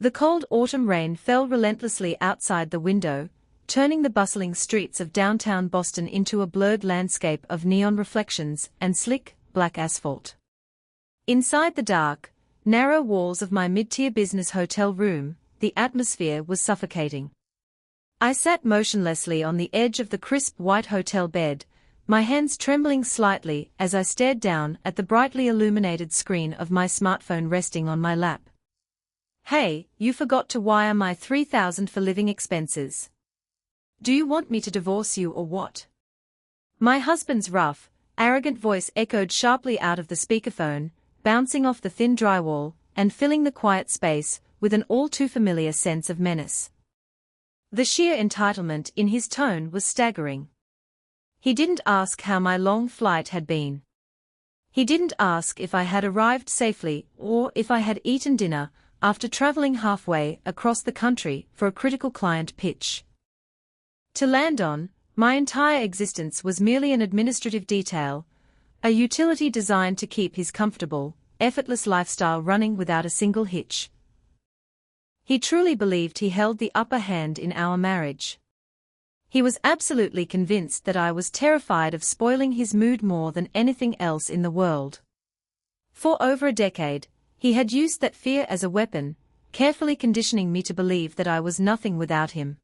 The cold autumn rain fell relentlessly outside the window, turning the bustling streets of downtown Boston into a blurred landscape of neon reflections and slick, black asphalt. Inside the dark, narrow walls of my mid-tier business hotel room, the atmosphere was suffocating. I sat motionlessly on the edge of the crisp white hotel bed, my hands trembling slightly as I stared down at the brightly illuminated screen of my smartphone resting on my lap. "Hey, you forgot to wire my $3,000 for living expenses. Do you want me to divorce you or what?" My husband's rough, arrogant voice echoed sharply out of the speakerphone, bouncing off the thin drywall and filling the quiet space with an all-too-familiar sense of menace. The sheer entitlement in his tone was staggering. He didn't ask how my long flight had been. He didn't ask if I had arrived safely or if I had eaten dinner after traveling halfway across the country for a critical client pitch. To Landon, my entire existence was merely an administrative detail, a utility designed to keep his comfortable, effortless lifestyle running without a single hitch. He truly believed he held the upper hand in our marriage. He was absolutely convinced that I was terrified of spoiling his mood more than anything else in the world. For over a decade, he had used that fear as a weapon, carefully conditioning me to believe that I was nothing without him.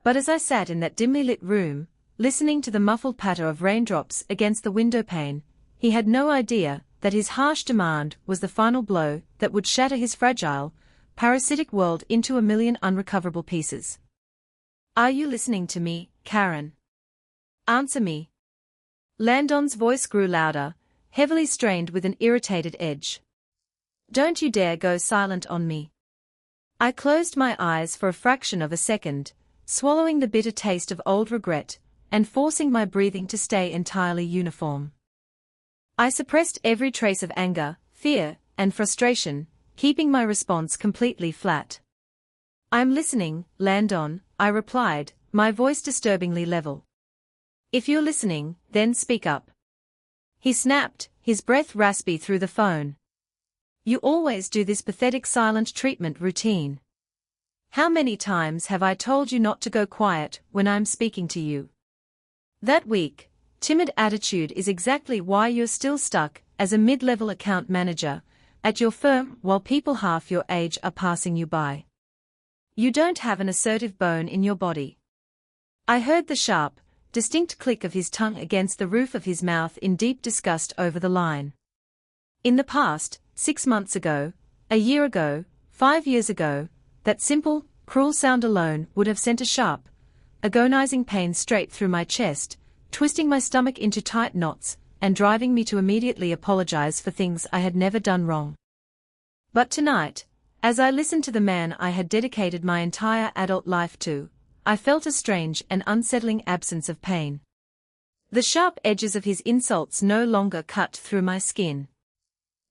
But as I sat in that dimly lit room, listening to the muffled patter of raindrops against the window pane, he had no idea that his harsh demand was the final blow that would shatter his fragile, parasitic world into a million unrecoverable pieces. "Are you listening to me, Karen? Answer me." Landon's voice grew louder, heavily strained with an irritated edge. "Don't you dare go silent on me." I closed my eyes for a fraction of a second, swallowing the bitter taste of old regret, and forcing my breathing to stay entirely uniform. I suppressed every trace of anger, fear, and frustration, keeping my response completely flat. "I'm listening, Landon," I replied, my voice disturbingly level. "If you're listening, then speak up." He snapped, his breath raspy through the phone. "You always do this pathetic silent treatment routine. How many times have I told you not to go quiet when I'm speaking to you?" That weak, timid attitude is exactly why you're still stuck as a mid-level account manager at your firm while people half your age are passing you by. You don't have an assertive bone in your body. I heard the sharp, distinct click of his tongue against the roof of his mouth in deep disgust over the line. In the past, 6 months ago, a year ago, 5 years ago, that simple, cruel sound alone would have sent a sharp, agonizing pain straight through my chest, twisting my stomach into tight knots, and driving me to immediately apologize for things I had never done wrong. But tonight, as I listened to the man I had dedicated my entire adult life to, I felt a strange and unsettling absence of pain. The sharp edges of his insults no longer cut through my skin.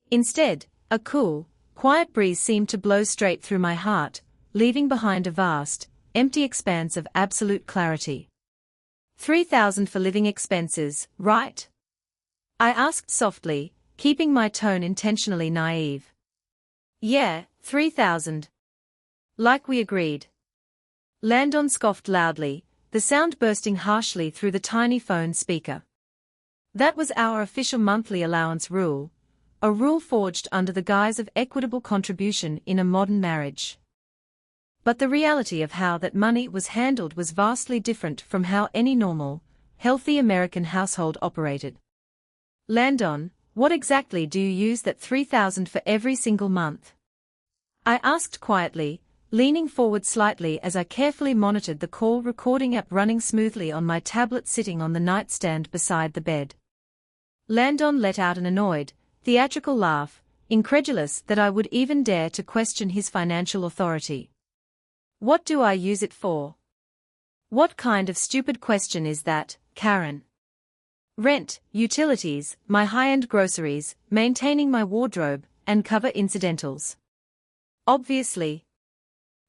Instead, a cool, quiet breeze seemed to blow straight through my heart, leaving behind a vast, empty expanse of absolute clarity. $3,000 for living expenses, right?" I asked softly, keeping my tone intentionally naive. "Yeah, 3,000. Like we agreed." Landon scoffed loudly, the sound bursting harshly through the tiny phone speaker. "That was our official monthly allowance rule, a rule forged under the guise of equitable contribution in a modern marriage. But the reality of how that money was handled was vastly different from how any normal, healthy American household operated. Landon, what exactly do you use that $3,000 for every single month?" I asked quietly, leaning forward slightly as I carefully monitored the call recording app running smoothly on my tablet sitting on the nightstand beside the bed. Landon let out an annoyed, theatrical laugh, incredulous that I would even dare to question his financial authority. "What do I use it for? What kind of stupid question is that, Karen?" "Rent, utilities, my high-end groceries, maintaining my wardrobe, and cover incidentals. Obviously.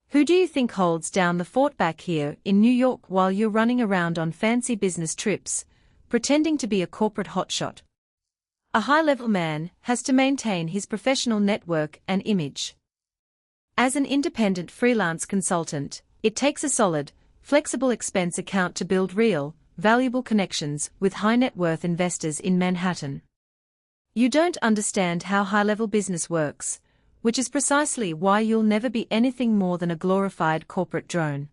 Who do you think holds down the fort back here in New York while you're running around on fancy business trips, pretending to be a corporate hotshot? A high-level man has to maintain his professional network and image. As an independent freelance consultant, it takes a solid, flexible expense account to build real, valuable connections with high-net-worth investors in Manhattan. You don't understand how high-level business works, which is precisely why you'll never be anything more than a glorified corporate drone.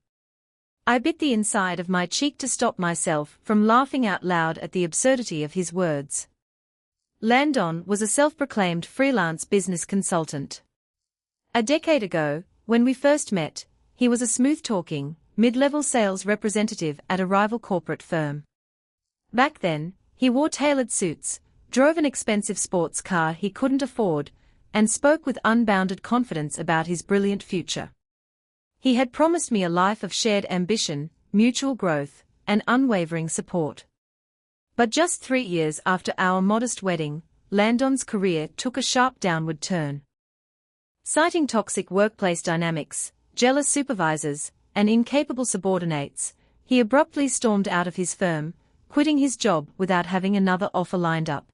I bit the inside of my cheek to stop myself from laughing out loud at the absurdity of his words. Landon was a self-proclaimed freelance business consultant. A decade ago, when we first met, he was a smooth-talking, mid-level sales representative at a rival corporate firm. Back then, he wore tailored suits, drove an expensive sports car he couldn't afford, and spoke with unbounded confidence about his brilliant future. He had promised me a life of shared ambition, mutual growth, and unwavering support. But just 3 years after our modest wedding, Landon's career took a sharp downward turn. Citing toxic workplace dynamics, jealous supervisors, and incapable subordinates, he abruptly stormed out of his firm, quitting his job without having another offer lined up.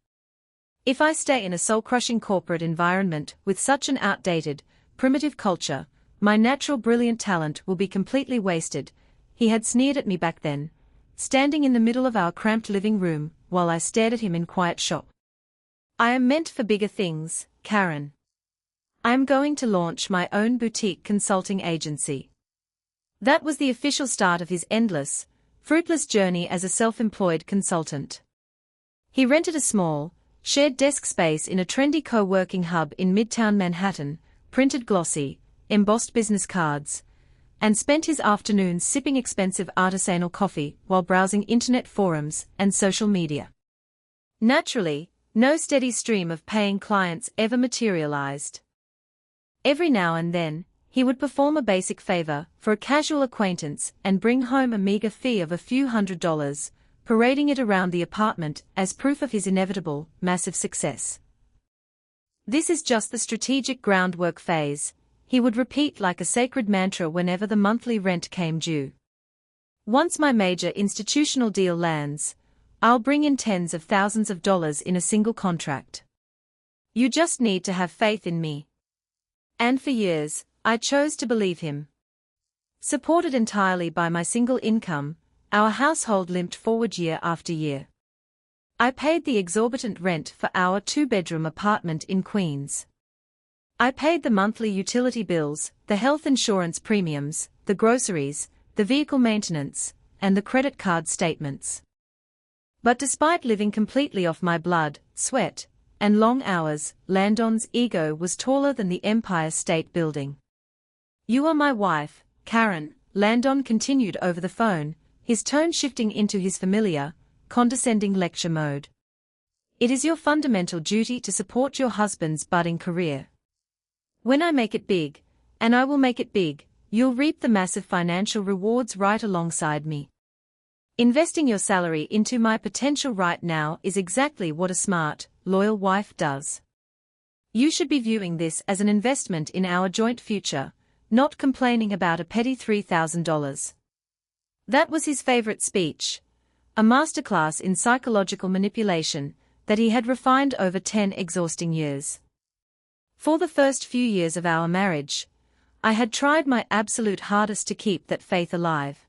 If I stay in a soul-crushing corporate environment with such an outdated, primitive culture, my natural brilliant talent will be completely wasted, he had sneered at me back then, standing in the middle of our cramped living room while I stared at him in quiet shock. I am meant for bigger things, Karen. I am going to launch my own boutique consulting agency. That was the official start of his endless, fruitless journey as a self-employed consultant. He rented a small, shared desk space in a trendy co-working hub in Midtown Manhattan, printed glossy, embossed business cards, and spent his afternoons sipping expensive artisanal coffee while browsing internet forums and social media. Naturally, no steady stream of paying clients ever materialized. Every now and then, he would perform a basic favor for a casual acquaintance and bring home a meager fee of a few $100s, parading it around the apartment as proof of his inevitable, massive success. This is just the strategic groundwork phase, he would repeat like a sacred mantra whenever the monthly rent came due. Once my major institutional deal lands, I'll bring in tens of thousands of dollars in a single contract. You just need to have faith in me. And for years, I chose to believe him. Supported entirely by my single income, our household limped forward year after year. I paid the exorbitant rent for our 2-bedroom apartment in Queens. I paid the monthly utility bills, the health insurance premiums, the groceries, the vehicle maintenance, and the credit card statements. But despite living completely off my blood, sweat, and long hours, Landon's ego was taller than the Empire State Building. You are my wife, Karen, Landon continued over the phone, his tone shifting into his familiar, condescending lecture mode. It is your fundamental duty to support your husband's budding career. When I make it big, and I will make it big, you'll reap the massive financial rewards right alongside me. Investing your salary into my potential right now is exactly what a smart, loyal wife does. You should be viewing this as an investment in our joint future, not complaining about a petty $3,000. That was his favorite speech, a masterclass in psychological manipulation that he had refined over 10 exhausting years. For the first few years of our marriage, I had tried my absolute hardest to keep that faith alive.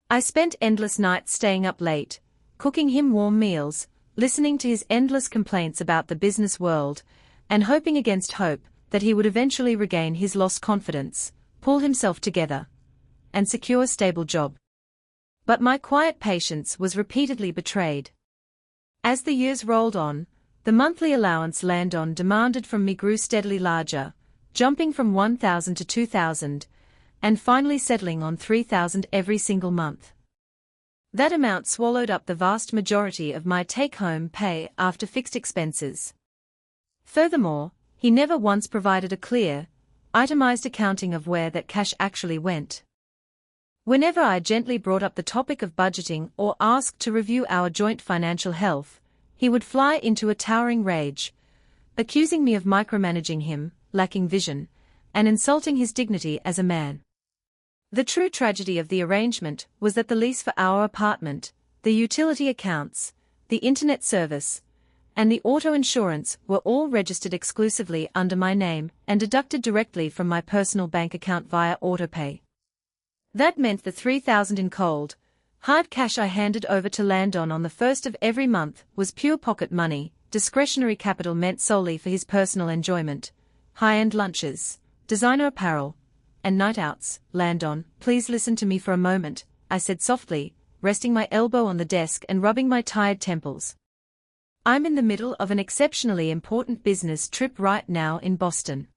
I spent endless nights staying up late, cooking him warm meals, listening to his endless complaints about the business world, and hoping against hope that he would eventually regain his lost confidence, pull himself together, and secure a stable job. But my quiet patience was repeatedly betrayed. As the years rolled on, the monthly allowance Landon demanded from me grew steadily larger, jumping from $1,000 to $2,000, and finally settling on $3,000 every single month. That amount swallowed up the vast majority of my take-home pay after fixed expenses. Furthermore, he never once provided a clear, itemized accounting of where that cash actually went. Whenever I gently brought up the topic of budgeting or asked to review our joint financial health, he would fly into a towering rage, accusing me of micromanaging him, lacking vision, and insulting his dignity as a man. The true tragedy of the arrangement was that the lease for our apartment, the utility accounts, the internet service, and the auto insurance were all registered exclusively under my name and deducted directly from my personal bank account via autopay. That meant the $3,000 in cold, hard cash I handed over to Landon on the first of every month was pure pocket money, discretionary capital meant solely for his personal enjoyment, high-end lunches, designer apparel, and night outs. Landon, please listen to me for a moment, I said softly, resting my elbow on the desk and rubbing my tired temples. I'm in the middle of an exceptionally important business trip right now in Boston.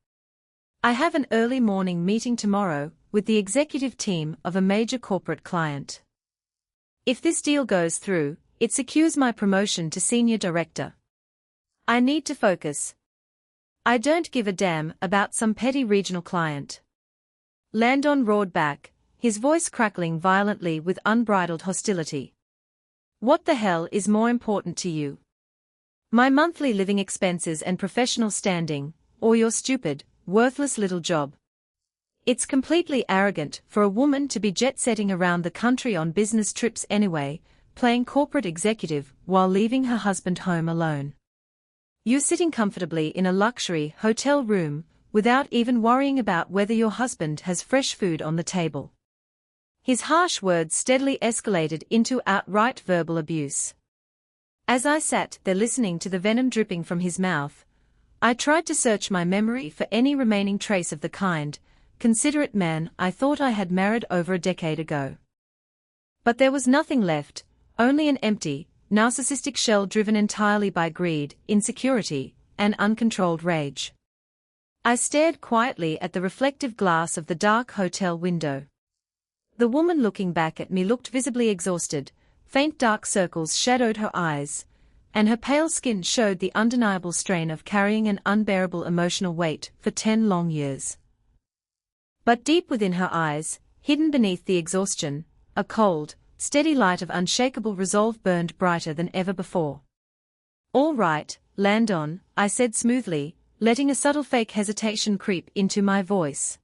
I have an early morning meeting tomorrow with the executive team of a major corporate client. If this deal goes through, it secures my promotion to senior director. I need to focus. I don't give a damn about some petty regional client. Landon roared back, his voice crackling violently with unbridled hostility. What the hell is more important to you? My monthly living expenses and professional standing, or your stupid, worthless little job? It's completely arrogant for a woman to be jet-setting around the country on business trips anyway, playing corporate executive while leaving her husband home alone. You're sitting comfortably in a luxury hotel room, without even worrying about whether your husband has fresh food on the table. His harsh words steadily escalated into outright verbal abuse. As I sat there listening to the venom dripping from his mouth, I tried to search my memory for any remaining trace of the kind, considerate man I thought I had married over a decade ago. But there was nothing left, only an empty, narcissistic shell driven entirely by greed, insecurity, and uncontrolled rage. I stared quietly at the reflective glass of the dark hotel window. The woman looking back at me looked visibly exhausted, faint dark circles shadowed her eyes, and her pale skin showed the undeniable strain of carrying an unbearable emotional weight for 10 long years. But deep within her eyes, hidden beneath the exhaustion, a cold, steady light of unshakable resolve burned brighter than ever before. All right, Landon, I said smoothly, letting a subtle fake hesitation creep into my voice.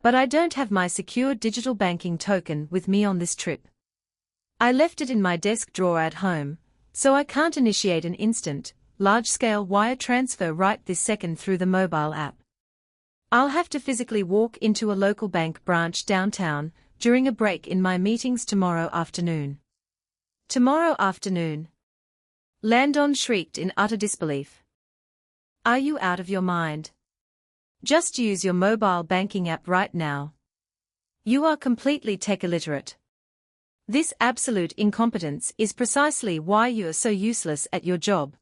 But I don't have my secure digital banking token with me on this trip. I left it in my desk drawer at home, so I can't initiate an instant, large-scale wire transfer right this second through the mobile app. I'll have to physically walk into a local bank branch downtown during a break in my meetings tomorrow afternoon. Tomorrow afternoon? Landon shrieked in utter disbelief. Are you out of your mind? Just use your mobile banking app right now. You are completely tech illiterate. This absolute incompetence is precisely why you are so useless at your job.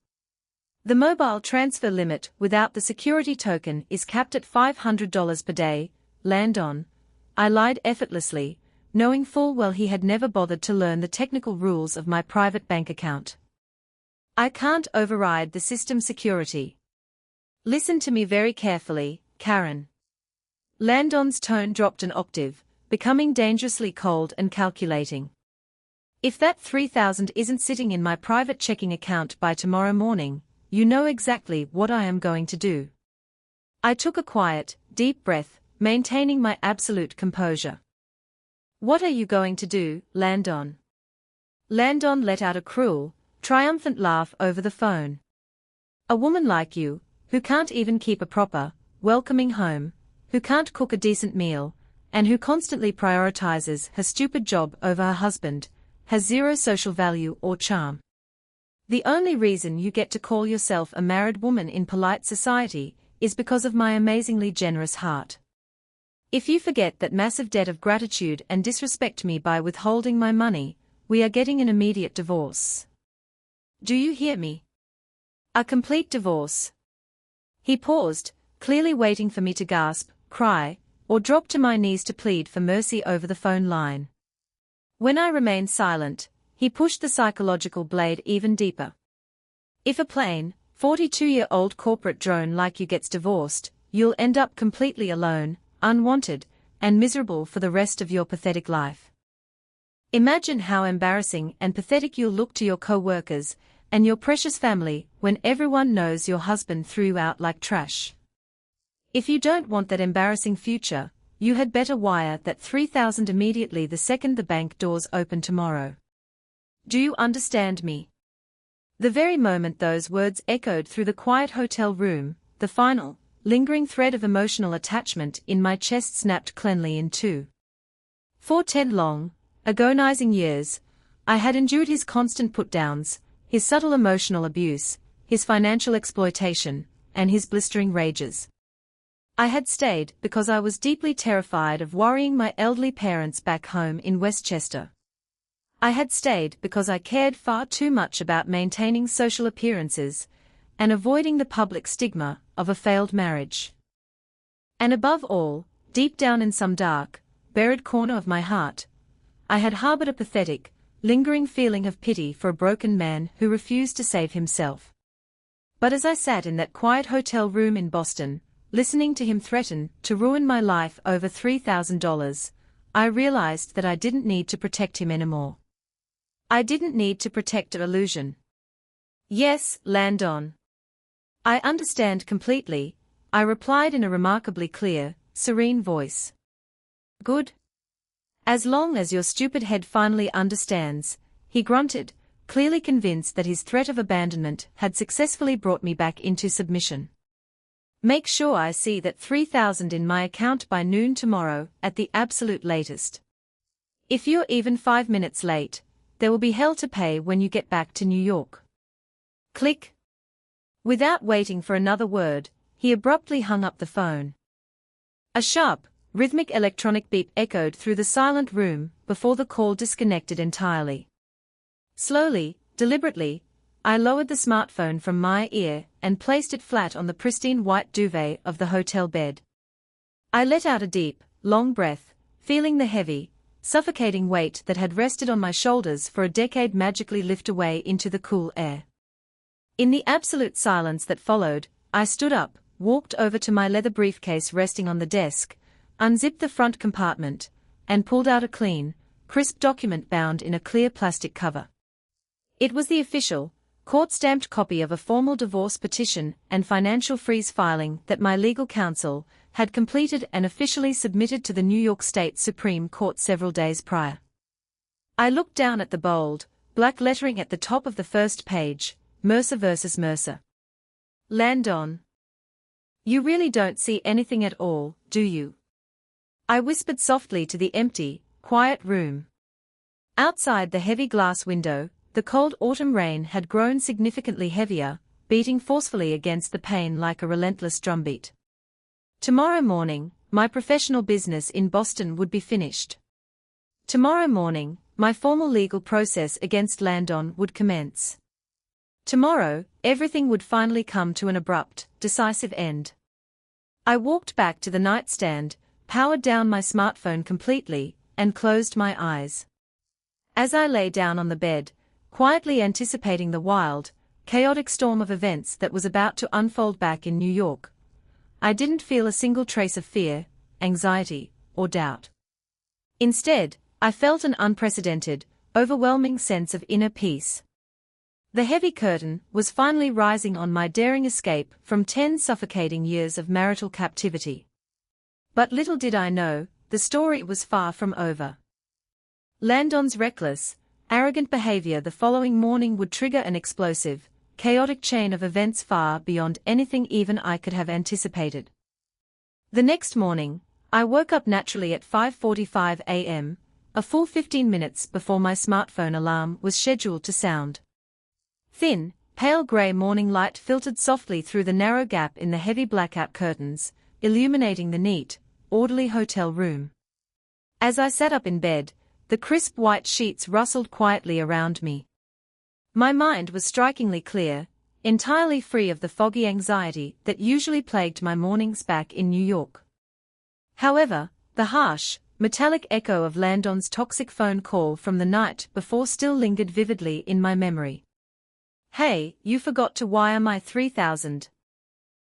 The mobile transfer limit without the security token is capped at $500 per day, Landon. I lied effortlessly, knowing full well he had never bothered to learn the technical rules of my private bank account. I can't override the system security. Listen to me very carefully, Karen. Landon's tone dropped an octave, becoming dangerously cold and calculating. If that $3,000 isn't sitting in my private checking account by tomorrow morning, you know exactly what I am going to do. I took a quiet, deep breath, maintaining my absolute composure. What are you going to do, Landon? Landon let out a cruel, triumphant laugh over the phone. A woman like you, who can't even keep a proper, welcoming home, who can't cook a decent meal, and who constantly prioritizes her stupid job over her husband, has zero social value or charm. The only reason you get to call yourself a married woman in polite society is because of my amazingly generous heart. If you forget that massive debt of gratitude and disrespect me by withholding my money, we are getting an immediate divorce. Do you hear me? A complete divorce. He paused, clearly waiting for me to gasp, cry, or drop to my knees to plead for mercy over the phone line. When I remained silent, he pushed the psychological blade even deeper. If a plain, 42-year-old corporate drone like you gets divorced, you'll end up completely alone, unwanted, and miserable for the rest of your pathetic life. Imagine how embarrassing and pathetic you'll look to your co-workers and your precious family when everyone knows your husband threw you out like trash. If you don't want that embarrassing future, you had better wire that $3,000 immediately the second the bank doors open tomorrow. Do you understand me? The very moment those words echoed through the quiet hotel room, the final, lingering thread of emotional attachment in my chest snapped cleanly in two. For 10 long, agonizing years, I had endured his constant put-downs, his subtle emotional abuse, his financial exploitation, and his blistering rages. I had stayed because I was deeply terrified of worrying my elderly parents back home in Westchester. I had stayed because I cared far too much about maintaining social appearances and avoiding the public stigma of a failed marriage. And above all, deep down in some dark, buried corner of my heart, I had harbored a pathetic, lingering feeling of pity for a broken man who refused to save himself. But as I sat in that quiet hotel room in Boston, listening to him threaten to ruin my life over $3,000, I realized that I didn't need to protect him anymore. I didn't need to protect an illusion. Yes, Landon. I understand completely, I replied in a remarkably clear, serene voice. Good. As long as your stupid head finally understands, he grunted, clearly convinced that his threat of abandonment had successfully brought me back into submission. Make sure I see that $3,000 in my account by noon tomorrow at the absolute latest. If you're even 5 minutes late, there will be hell to pay when you get back to New York. Click. Without waiting for another word, he abruptly hung up the phone. A sharp, rhythmic electronic beep echoed through the silent room before the call disconnected entirely. Slowly, deliberately, I lowered the smartphone from my ear and placed it flat on the pristine white duvet of the hotel bed. I let out a deep, long breath, feeling the heavy, suffocating weight that had rested on my shoulders for a decade magically lift away into the cool air. In the absolute silence that followed, I stood up, walked over to my leather briefcase resting on the desk, unzipped the front compartment, and pulled out a clean, crisp document bound in a clear plastic cover. It was the official, court-stamped copy of a formal divorce petition and financial freeze filing that my legal counsel had completed and officially submitted to the New York State Supreme Court several days prior. I looked down at the bold, black lettering at the top of the first page, Mercer versus Mercer. Landon. You really don't see anything at all, do you? I whispered softly to the empty, quiet room. Outside the heavy glass window, the cold autumn rain had grown significantly heavier, beating forcefully against the pane like a relentless drumbeat. Tomorrow morning, my professional business in Boston would be finished. Tomorrow morning, my formal legal process against Landon would commence. Tomorrow, everything would finally come to an abrupt, decisive end. I walked back to the nightstand, powered down my smartphone completely, and closed my eyes. As I lay down on the bed, quietly anticipating the wild, chaotic storm of events that was about to unfold back in New York, I didn't feel a single trace of fear, anxiety, or doubt. Instead, I felt an unprecedented, overwhelming sense of inner peace. The heavy curtain was finally rising on my daring escape from 10 suffocating years of marital captivity. But little did I know, the story was far from over. Landon's reckless, arrogant behavior the following morning would trigger an explosive, chaotic chain of events far beyond anything even I could have anticipated. The next morning, I woke up naturally at 5:45 a.m., a full 15 minutes before my smartphone alarm was scheduled to sound. Thin, pale grey morning light filtered softly through the narrow gap in the heavy blackout curtains, illuminating the neat, orderly hotel room. As I sat up in bed, the crisp white sheets rustled quietly around me. My mind was strikingly clear, entirely free of the foggy anxiety that usually plagued my mornings back in New York. However, the harsh, metallic echo of Landon's toxic phone call from the night before still lingered vividly in my memory. "Hey, you forgot to wire my $3,000.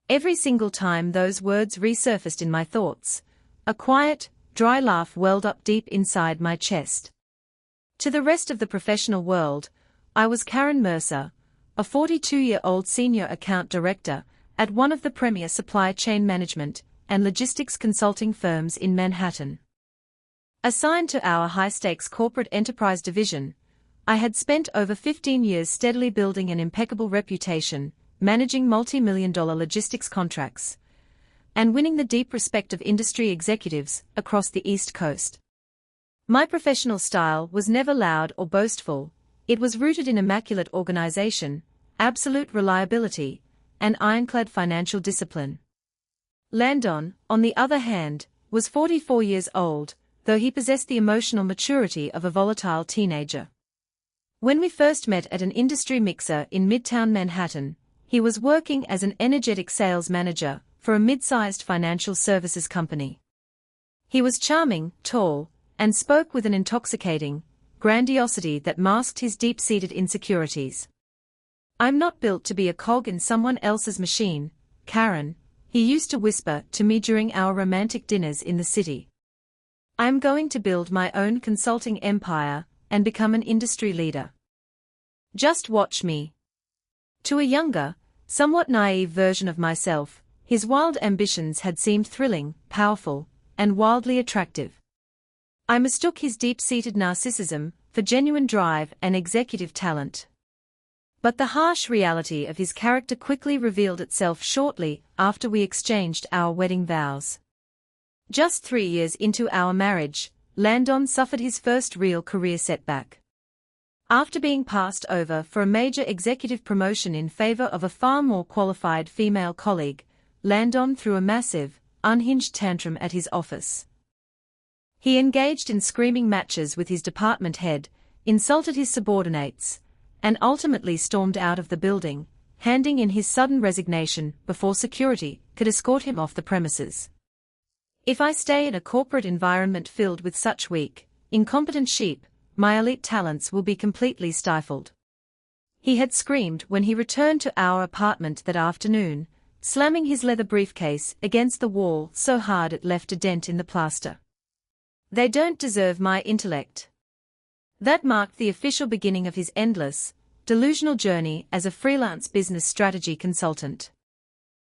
Every single time those words resurfaced in my thoughts, a quiet, dry laugh welled up deep inside my chest. To the rest of the professional world, I was Karen Mercer, a 42-year-old senior account director at one of the premier supply chain management and logistics consulting firms in Manhattan. Assigned to our high-stakes corporate enterprise division, I had spent over 15 years steadily building an impeccable reputation, managing multi-million-dollar logistics contracts, and winning the deep respect of industry executives across the East Coast. My professional style was never loud or boastful. It was rooted in immaculate organization, absolute reliability, and ironclad financial discipline. Landon, on the other hand, was 44 years old, though he possessed the emotional maturity of a volatile teenager. When we first met at an industry mixer in Midtown Manhattan, he was working as an energetic sales manager for a mid-sized financial services company. He was charming, tall, and spoke with an intoxicating grandiosity that masked his deep-seated insecurities. "I'm not built to be a cog in someone else's machine, Karen," he used to whisper to me during our romantic dinners in the city. "I'm going to build my own consulting empire and become an industry leader. Just watch me." To a younger, somewhat naive version of myself, his wild ambitions had seemed thrilling, powerful, and wildly attractive. I mistook his deep-seated narcissism for genuine drive and executive talent. But the harsh reality of his character quickly revealed itself shortly after we exchanged our wedding vows. Just 3 years into our marriage, Landon suffered his first real career setback. After being passed over for a major executive promotion in favor of a far more qualified female colleague, Landon threw a massive, unhinged tantrum at his office. He engaged in screaming matches with his department head, insulted his subordinates, and ultimately stormed out of the building, handing in his sudden resignation before security could escort him off the premises. If I stay in a corporate environment filled with such weak, incompetent sheep, my elite talents will be completely stifled. He had screamed when he returned to our apartment that afternoon, slamming his leather briefcase against the wall so hard it left a dent in the plaster. "They don't deserve my intellect." That marked the official beginning of his endless, delusional journey as a freelance business strategy consultant.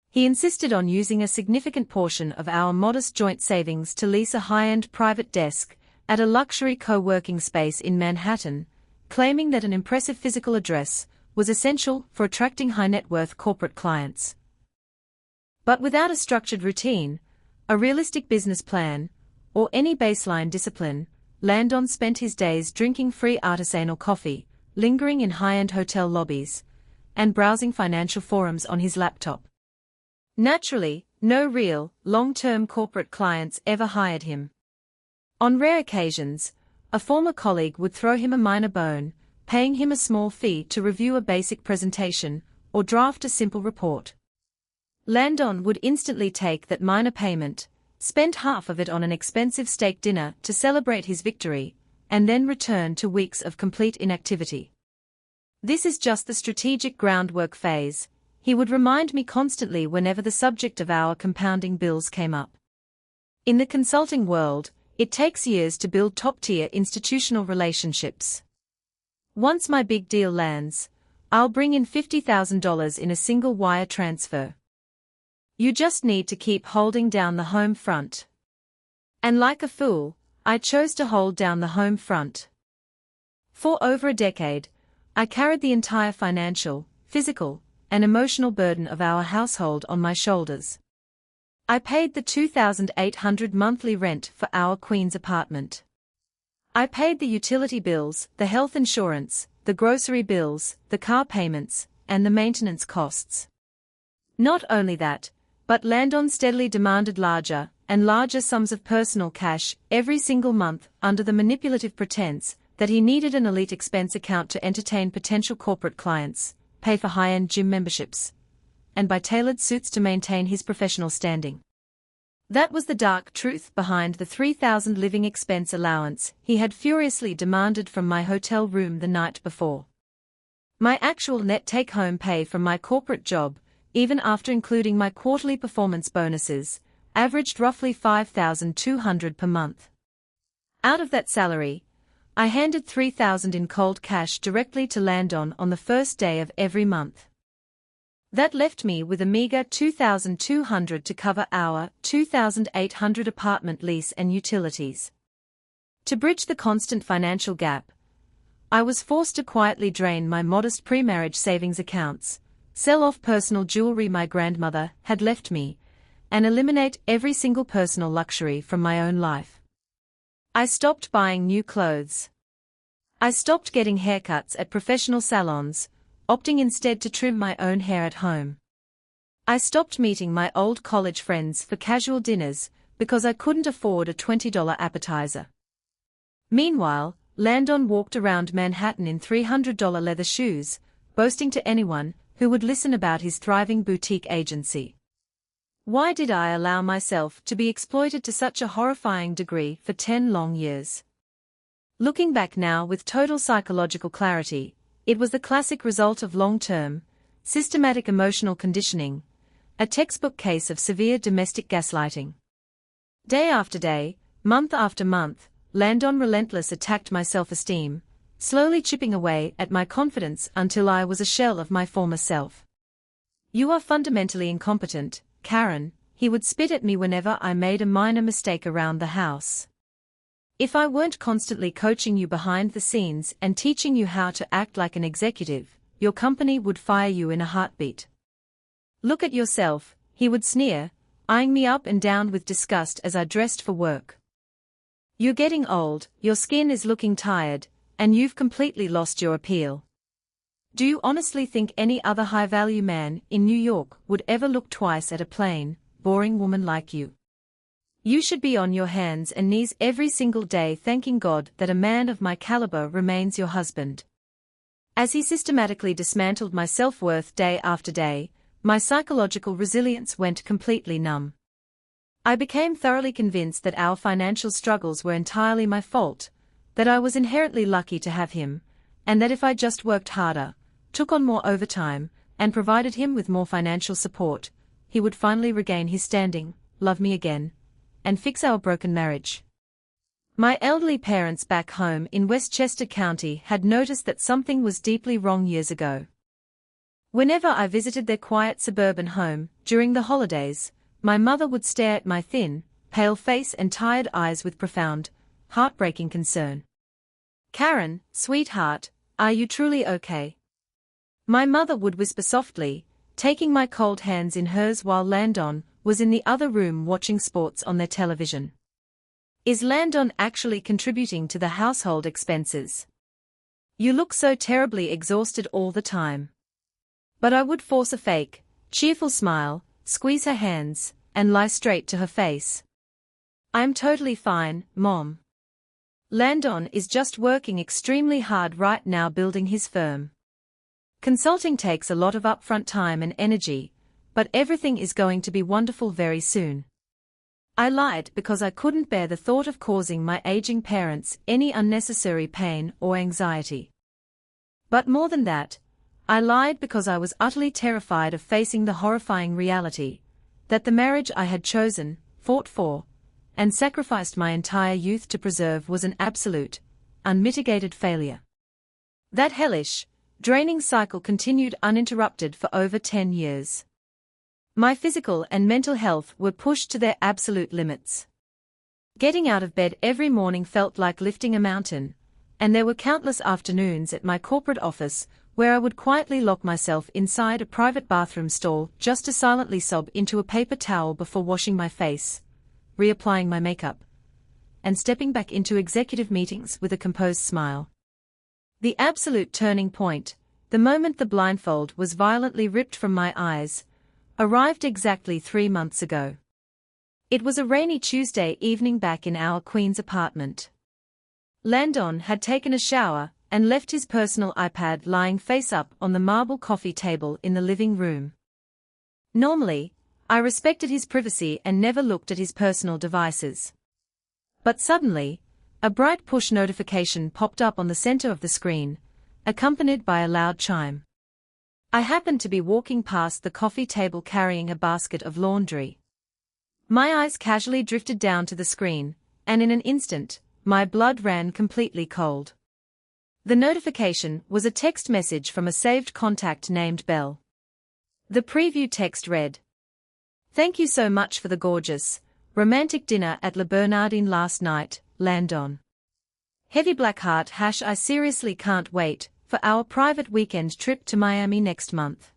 He insisted on using a significant portion of our modest joint savings to lease a high-end private desk at a luxury co-working space in Manhattan, claiming that an impressive physical address was essential for attracting high-net-worth corporate clients. But without a structured routine, a realistic business plan, or any baseline discipline, Landon spent his days drinking free artisanal coffee, lingering in high-end hotel lobbies, and browsing financial forums on his laptop. Naturally, no real, long-term corporate clients ever hired him. On rare occasions, a former colleague would throw him a minor bone, paying him a small fee to review a basic presentation or draft a simple report. Landon would instantly take that minor payment, spend half of it on an expensive steak dinner to celebrate his victory, and then return to weeks of complete inactivity. "This is just the strategic groundwork phase," he would remind me constantly whenever the subject of our compounding bills came up. In the consulting world, it takes years to build top-tier institutional relationships. Once my big deal lands, I'll bring in $50,000 in a single wire transfer. You just need to keep holding down the home front. And like a fool, I chose to hold down the home front. For over a decade, I carried the entire financial, physical, and emotional burden of our household on my shoulders. I paid the $2,800 monthly rent for our Queens apartment. I paid the utility bills, the health insurance, the grocery bills, the car payments, and the maintenance costs. Not only that, but Landon steadily demanded larger and larger sums of personal cash every single month under the manipulative pretense that he needed an elite expense account to entertain potential corporate clients, pay for high-end gym memberships, and buy tailored suits to maintain his professional standing. That was the dark truth behind the $3,000 living expense allowance he had furiously demanded from my hotel room the night before. My actual net take-home pay from my corporate job, even after including my quarterly performance bonuses, averaged roughly $5,200 per month. Out of that salary, I handed $3,000 in cold cash directly to Landon on the first day of every month. That left me with a meager $2,200 to cover our $2,800 apartment lease and utilities. To bridge the constant financial gap, I was forced to quietly drain my modest pre-marriage savings accounts, sell off personal jewelry my grandmother had left me, and eliminate every single personal luxury from my own life. I stopped buying new clothes. I stopped getting haircuts at professional salons, opting instead to trim my own hair at home. I stopped meeting my old college friends for casual dinners because I couldn't afford a $20 appetizer. Meanwhile, Landon walked around Manhattan in $300 leather shoes, boasting to anyone who would listen about his thriving boutique agency. Why did I allow myself to be exploited to such a horrifying degree for 10 long years? Looking back now with total psychological clarity, it was the classic result of long-term, systematic emotional conditioning, a textbook case of severe domestic gaslighting. Day after day, month after month, Landon relentless attacked my self-esteem, slowly chipping away at my confidence until I was a shell of my former self. "You are fundamentally incompetent, Karen," he would spit at me whenever I made a minor mistake around the house. "If I weren't constantly coaching you behind the scenes and teaching you how to act like an executive, your company would fire you in a heartbeat. Look at yourself," he would sneer, eyeing me up and down with disgust as I dressed for work. "You're getting old, your skin is looking tired, and you've completely lost your appeal. Do you honestly think any other high-value man in New York would ever look twice at a plain, boring woman like you? You should be on your hands and knees every single day thanking God that a man of my caliber remains your husband." As he systematically dismantled my self-worth day after day, my psychological resilience went completely numb. I became thoroughly convinced that our financial struggles were entirely my fault, that I was inherently lucky to have him, and that if I just worked harder, took on more overtime, and provided him with more financial support, he would finally regain his standing, love me again, and fix our broken marriage. My elderly parents back home in Westchester County had noticed that something was deeply wrong years ago. Whenever I visited their quiet suburban home, during the holidays, my mother would stare at my thin, pale face and tired eyes with profound, heartbreaking concern. "Karen, sweetheart, are you truly okay?" My mother would whisper softly, taking my cold hands in hers while Landon was in the other room watching sports on their television. "Is Landon actually contributing to the household expenses? You look so terribly exhausted all the time." But I would force a fake, cheerful smile, squeeze her hands, and lie straight to her face. "I'm totally fine, Mom. Landon is just working extremely hard right now building his firm. Consulting takes a lot of upfront time and energy, but everything is going to be wonderful very soon." I lied because I couldn't bear the thought of causing my aging parents any unnecessary pain or anxiety. But more than that, I lied because I was utterly terrified of facing the horrifying reality that the marriage I had chosen, fought for, and sacrificed my entire youth to preserve was an absolute, unmitigated failure. That hellish, draining cycle continued uninterrupted for over 10 years. My physical and mental health were pushed to their absolute limits. Getting out of bed every morning felt like lifting a mountain, and there were countless afternoons at my corporate office where I would quietly lock myself inside a private bathroom stall just to silently sob into a paper towel before washing my face, reapplying my makeup, and stepping back into executive meetings with a composed smile. The absolute turning point, the moment the blindfold was violently ripped from my eyes, arrived exactly 3 months ago. It was a rainy Tuesday evening back in our Queens apartment. Landon had taken a shower and left his personal iPad lying face up on the marble coffee table in the living room. Normally, I respected his privacy and never looked at his personal devices. But suddenly, a bright push notification popped up on the center of the screen, accompanied by a loud chime. I happened to be walking past the coffee table carrying a basket of laundry. My eyes casually drifted down to the screen, and in an instant, my blood ran completely cold. The notification was a text message from a saved contact named Belle. The preview text read, "Thank you so much for the gorgeous, romantic dinner at Le Bernardin last night, Landon. Heavy black heart # I seriously can't wait for our private weekend trip to Miami next month.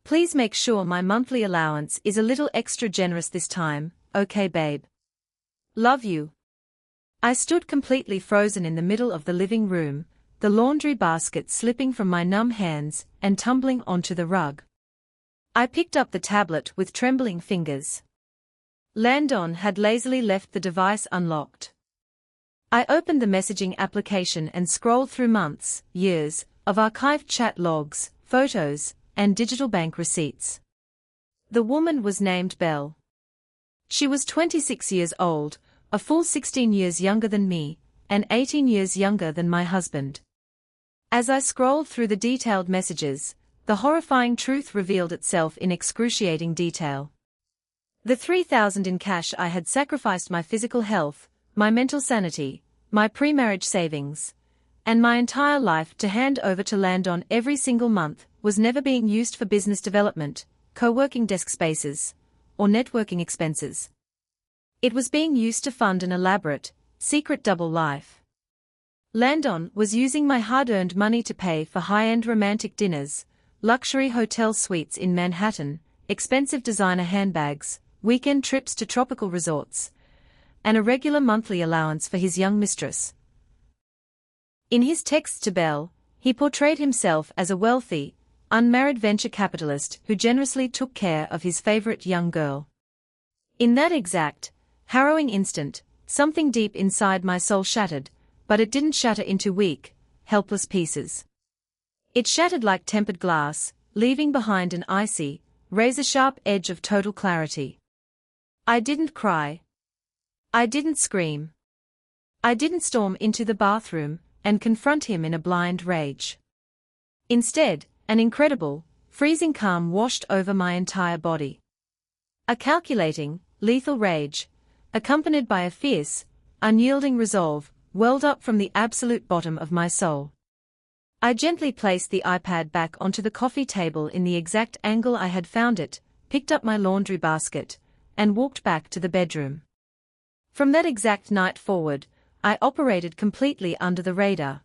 Please make sure my monthly allowance is a little extra generous this time, okay babe? Love you. I stood completely frozen in the middle of the living room, the laundry basket slipping from my numb hands and tumbling onto the rug. I picked up the tablet with trembling fingers. Landon had lazily left the device unlocked. I opened the messaging application and scrolled through months, years, of archived chat logs, photos, and digital bank receipts. The woman was named Belle. She was 26 years old, a full 16 years younger than me, and 18 years younger than my husband. As I scrolled through the detailed messages, the horrifying truth revealed itself in excruciating detail. The $3,000 in cash I had sacrificed my physical health, my mental sanity, my pre-marriage savings, and my entire life to hand over to Landon every single month was never being used for business development, co-working desk spaces, or networking expenses. It was being used to fund an elaborate, secret double life. Landon was using my hard-earned money to pay for high-end romantic dinners, luxury hotel suites in Manhattan, expensive designer handbags, weekend trips to tropical resorts, and a regular monthly allowance for his young mistress. In his texts to Belle, he portrayed himself as a wealthy, unmarried venture capitalist who generously took care of his favorite young girl. In that exact, harrowing instant, something deep inside my soul shattered, but it didn't shatter into weak, helpless pieces. It shattered like tempered glass, leaving behind an icy, razor-sharp edge of total clarity. I didn't cry. I didn't scream. I didn't storm into the bathroom and confront him in a blind rage. Instead, an incredible, freezing calm washed over my entire body. A calculating, lethal rage, accompanied by a fierce, unyielding resolve, welled up from the absolute bottom of my soul. I gently placed the iPad back onto the coffee table in the exact angle I had found it, picked up my laundry basket, and walked back to the bedroom. From that exact night forward, I operated completely under the radar.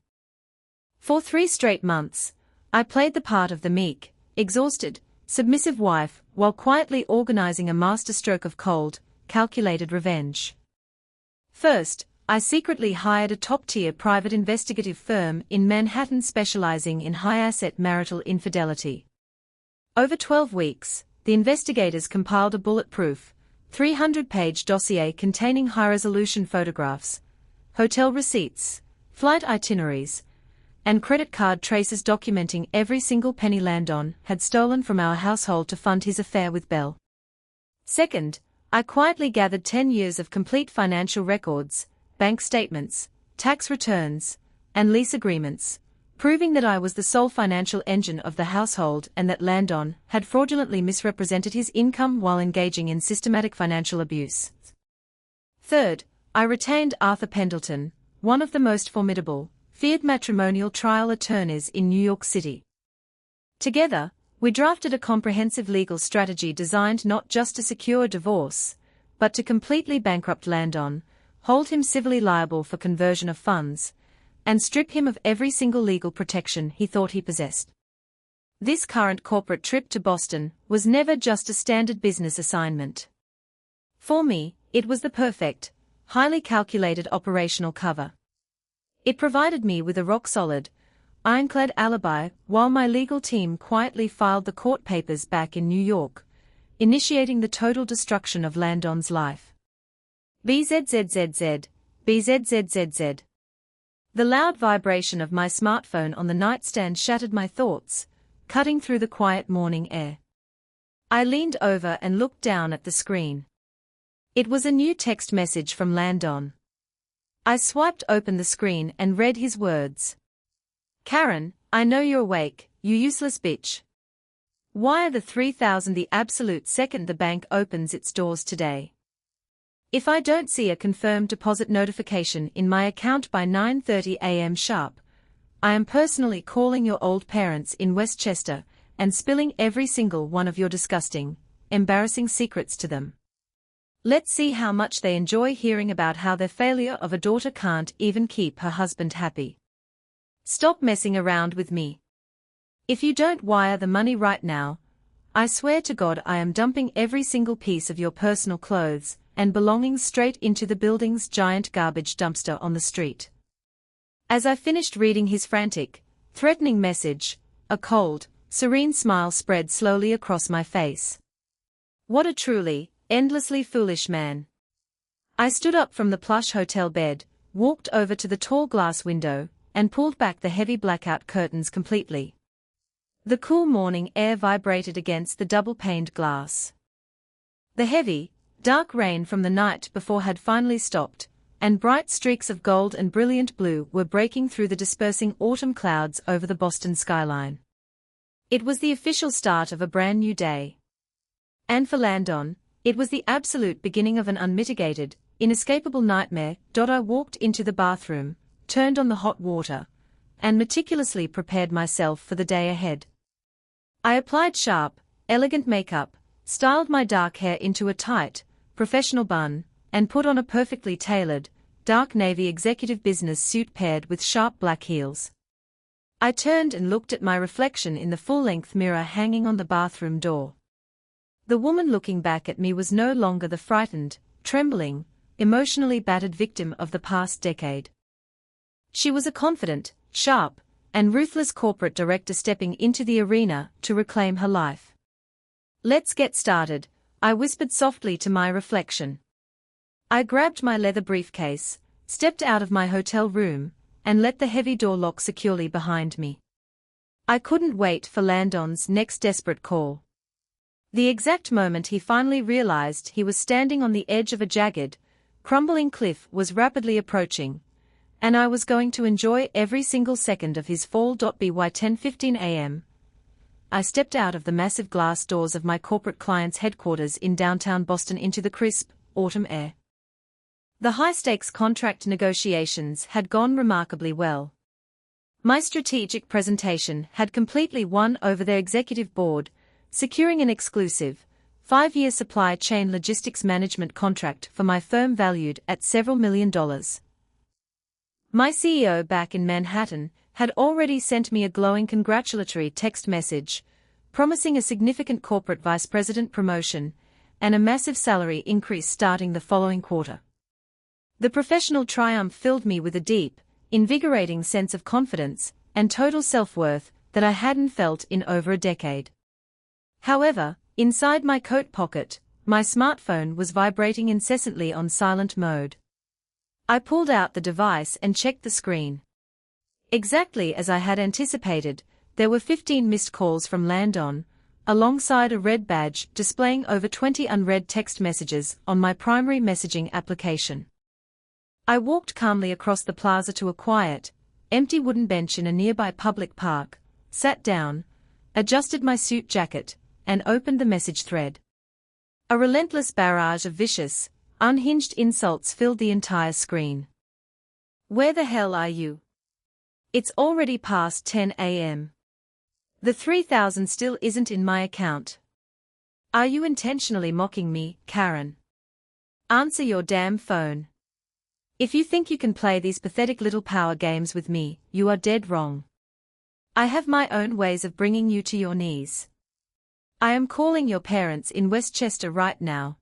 For 3 straight months, I played the part of the meek, exhausted, submissive wife while quietly organizing a masterstroke of cold, calculated revenge. First, I secretly hired a top-tier private investigative firm in Manhattan specializing in high-asset marital infidelity. Over 12 weeks, the investigators compiled a bulletproof, 300-page dossier containing high-resolution photographs, hotel receipts, flight itineraries, and credit card traces documenting every single penny Landon had stolen from our household to fund his affair with Belle. Second, I quietly gathered 10 years of complete financial records, bank statements, tax returns, and lease agreements, proving that I was the sole financial engine of the household and that Landon had fraudulently misrepresented his income while engaging in systematic financial abuse. Third, I retained Arthur Pendleton, one of the most formidable, feared matrimonial trial attorneys in New York City. Together, we drafted a comprehensive legal strategy designed not just to secure a divorce, but to completely bankrupt Landon, hold him civilly liable for conversion of funds, and strip him of every single legal protection he thought he possessed. This current corporate trip to Boston was never just a standard business assignment. For me, it was the perfect, highly calculated operational cover. It provided me with a rock-solid, ironclad alibi while my legal team quietly filed the court papers back in New York, initiating the total destruction of Landon's life. BZZZZ, BZZZZ. The loud vibration of my smartphone on the nightstand shattered my thoughts, cutting through the quiet morning air. I leaned over and looked down at the screen. It was a new text message from Landon. I swiped open the screen and read his words. Karen, I know you're awake, you useless bitch. Wire the $3,000 the absolute second the bank opens its doors today. If I don't see a confirmed deposit notification in my account by 9:30 a.m. sharp, I am personally calling your old parents in Westchester and spilling every single one of your disgusting, embarrassing secrets to them. Let's see how much they enjoy hearing about how their failure of a daughter can't even keep her husband happy. Stop messing around with me. If you don't wire the money right now, I swear to God I am dumping every single piece of your personal clothes and belongings straight into the building's giant garbage dumpster on the street. As I finished reading his frantic, threatening message, a cold, serene smile spread slowly across my face. What a truly, endlessly foolish man. I stood up from the plush hotel bed, walked over to the tall glass window, and pulled back the heavy blackout curtains completely. The cool morning air vibrated against the double-paned glass. The heavy, dark rain from the night before had finally stopped, and bright streaks of gold and brilliant blue were breaking through the dispersing autumn clouds over the Boston skyline. It was the official start of a brand new day. And for Landon, it was the absolute beginning of an unmitigated, inescapable nightmare. I walked into the bathroom, turned on the hot water, and meticulously prepared myself for the day ahead. I applied sharp, elegant makeup, styled my dark hair into a tight, professional bun, and put on a perfectly tailored, dark navy executive business suit paired with sharp black heels. I turned and looked at my reflection in the full-length mirror hanging on the bathroom door. The woman looking back at me was no longer the frightened, trembling, emotionally battered victim of the past decade. She was a confident, sharp, and ruthless corporate director stepping into the arena to reclaim her life. Let's get started, I whispered softly to my reflection. I grabbed my leather briefcase, stepped out of my hotel room, and let the heavy door lock securely behind me. I couldn't wait for Landon's next desperate call. The exact moment he finally realized he was standing on the edge of a jagged, crumbling cliff was rapidly approaching, and I was going to enjoy every single second of his fall. By 10:15 a.m., I stepped out of the massive glass doors of my corporate client's headquarters in downtown Boston into the crisp, autumn air. The high-stakes contract negotiations had gone remarkably well. My strategic presentation had completely won over their executive board, securing an exclusive, 5-year supply chain logistics management contract for my firm valued at several $1 million. My CEO back in Manhattan had already sent me a glowing congratulatory text message, promising a significant corporate vice president promotion and a massive salary increase starting the following quarter. The professional triumph filled me with a deep, invigorating sense of confidence and total self-worth that I hadn't felt in over a decade. However, inside my coat pocket, my smartphone was vibrating incessantly on silent mode. I pulled out the device and checked the screen. Exactly as I had anticipated, there were 15 missed calls from Landon, alongside a red badge displaying over 20 unread text messages on my primary messaging application. I walked calmly across the plaza to a quiet, empty wooden bench in a nearby public park, sat down, adjusted my suit jacket, and opened the message thread. A relentless barrage of vicious, unhinged insults filled the entire screen. Where the hell are you? It's already past 10 a.m. The $3,000 still isn't in my account. Are you intentionally mocking me, Karen? Answer your damn phone. If you think you can play these pathetic little power games with me, you are dead wrong. I have my own ways of bringing you to your knees. I am calling your parents in Westchester right now.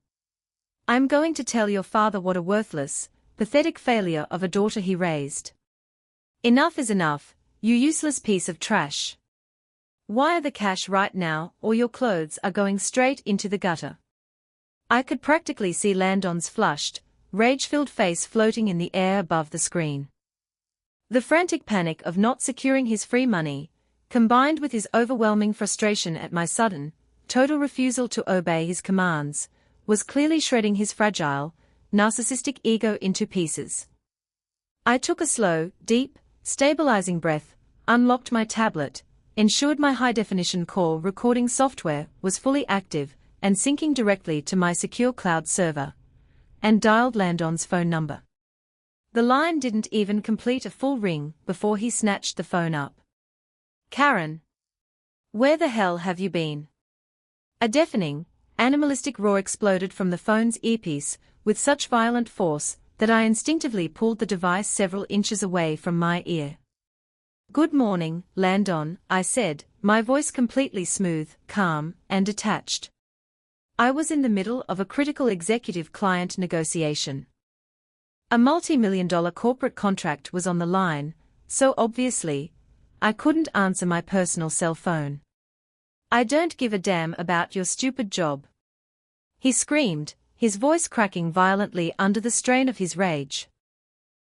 I'm going to tell your father what a worthless, pathetic failure of a daughter he raised. Enough is enough, you useless piece of trash. Wire the cash right now or your clothes are going straight into the gutter. I could practically see Landon's flushed, rage-filled face floating in the air above the screen. The frantic panic of not securing his free money, combined with his overwhelming frustration at my sudden, total refusal to obey his commands, was clearly shredding his fragile, narcissistic ego into pieces. I took a slow, deep, stabilizing breath, unlocked my tablet, ensured my high-definition call recording software was fully active and syncing directly to my secure cloud server, and dialed Landon's phone number. The line didn't even complete a full ring before he snatched the phone up. Karen. Where the hell have you been? A deafening, animalistic roar exploded from the phone's earpiece, with such violent force that I instinctively pulled the device several inches away from my ear. "Good morning, Landon," I said, my voice completely smooth, calm, and detached. I was in the middle of a critical executive-client negotiation. A multi-million-dollar corporate contract was on the line, so obviously, I couldn't answer my personal cell phone. "I don't give a damn about your stupid job," he screamed, his voice cracking violently under the strain of his rage.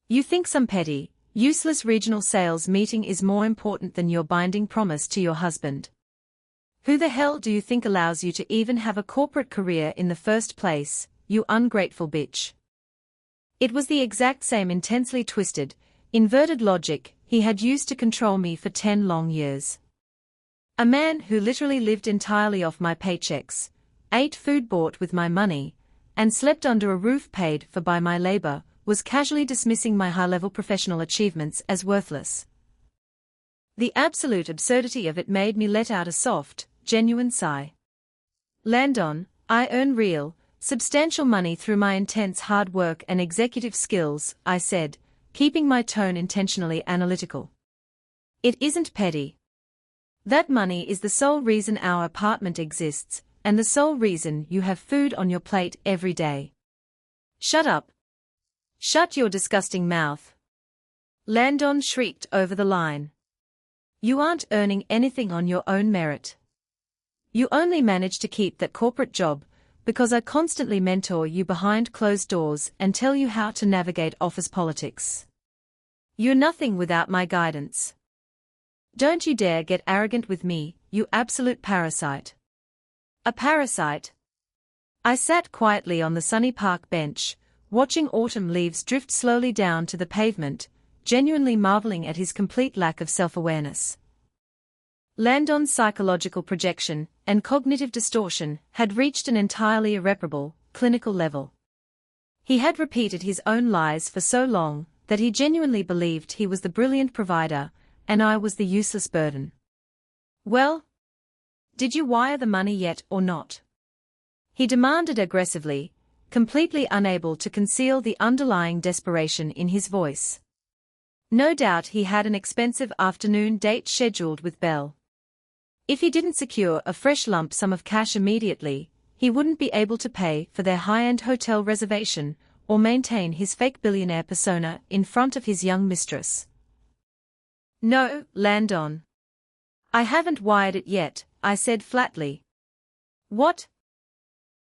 "You think some petty, useless regional sales meeting is more important than your binding promise to your husband? Who the hell do you think allows you to even have a corporate career in the first place, you ungrateful bitch?" It was the exact same intensely twisted, inverted logic he had used to control me for 10 long years. A man who literally lived entirely off my paychecks, ate food bought with my money, and slept under a roof paid for by my labor, was casually dismissing my high-level professional achievements as worthless. The absolute absurdity of it made me let out a soft, genuine sigh. "Landon, I earn real, substantial money through my intense hard work and executive skills," I said, keeping my tone intentionally analytical. "It isn't petty. That money is the sole reason our apartment exists, and the sole reason you have food on your plate every day." "Shut up. Shut your disgusting mouth," Landon shrieked over the line. "You aren't earning anything on your own merit. You only manage to keep that corporate job because I constantly mentor you behind closed doors and tell you how to navigate office politics. You're nothing without my guidance. Don't you dare get arrogant with me, you absolute parasite." "A parasite?" I sat quietly on the sunny park bench, watching autumn leaves drift slowly down to the pavement, genuinely marveling at his complete lack of self-awareness. Landon's psychological projection and cognitive distortion had reached an entirely irreparable, clinical level. He had repeated his own lies for so long that he genuinely believed he was the brilliant provider, and I was the useless burden. "Well, did you wire the money yet or not?" he demanded aggressively, completely unable to conceal the underlying desperation in his voice. No doubt he had an expensive afternoon date scheduled with Belle. If he didn't secure a fresh lump sum of cash immediately, he wouldn't be able to pay for their high-end hotel reservation or maintain his fake billionaire persona in front of his young mistress. "No, Landon. I haven't wired it yet," I said flatly. "What?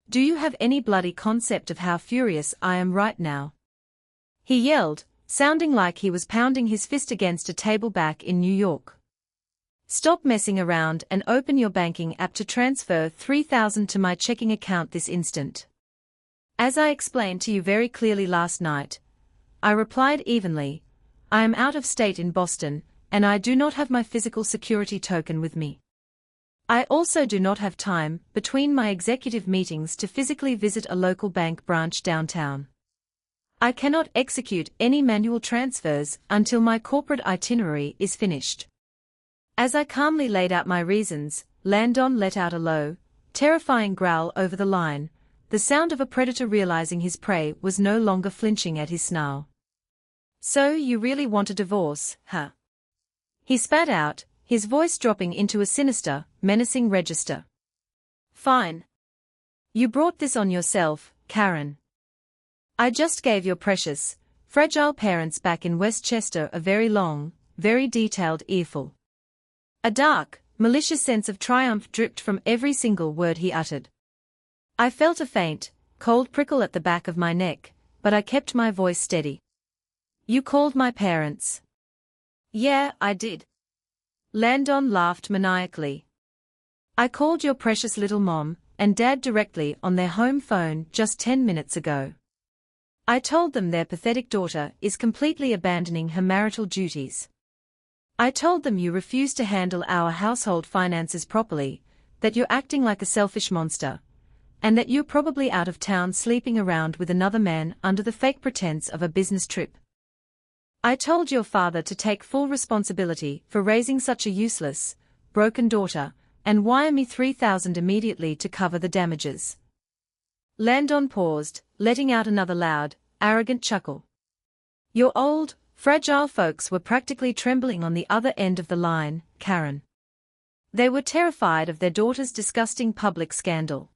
Do you have any bloody concept of how furious I am right now?" he yelled, sounding like he was pounding his fist against a table back in New York. "Stop messing around and open your banking app to transfer $3,000 to my checking account this instant." "As I explained to you very clearly last night," I replied evenly, "I am out of state in Boston, and I do not have my physical security token with me. I also do not have time between my executive meetings to physically visit a local bank branch downtown. I cannot execute any manual transfers until my corporate itinerary is finished." As I calmly laid out my reasons, Landon let out a low, terrifying growl over the line, the sound of a predator realizing his prey was no longer flinching at his snarl. "So you really want a divorce, huh?" he spat out, his voice dropping into a sinister, menacing register. "Fine. You brought this on yourself, Karen. I just gave your precious, fragile parents back in Westchester a very long, very detailed earful." A dark, malicious sense of triumph dripped from every single word he uttered. I felt a faint, cold prickle at the back of my neck, but I kept my voice steady. "You called my parents?" "Yeah, I did." Landon laughed maniacally. "I called your precious little mom and dad directly on their home phone just 10 minutes ago. I told them their pathetic daughter is completely abandoning her marital duties. I told them you refuse to handle our household finances properly, that you're acting like a selfish monster, and that you're probably out of town sleeping around with another man under the fake pretense of a business trip. I told your father to take full responsibility for raising such a useless, broken daughter, and wire me 3,000 immediately to cover the damages." Landon paused, letting out another loud, arrogant chuckle. "Your old, fragile folks were practically trembling on the other end of the line, Karen. They were terrified of their daughter's disgusting public scandal.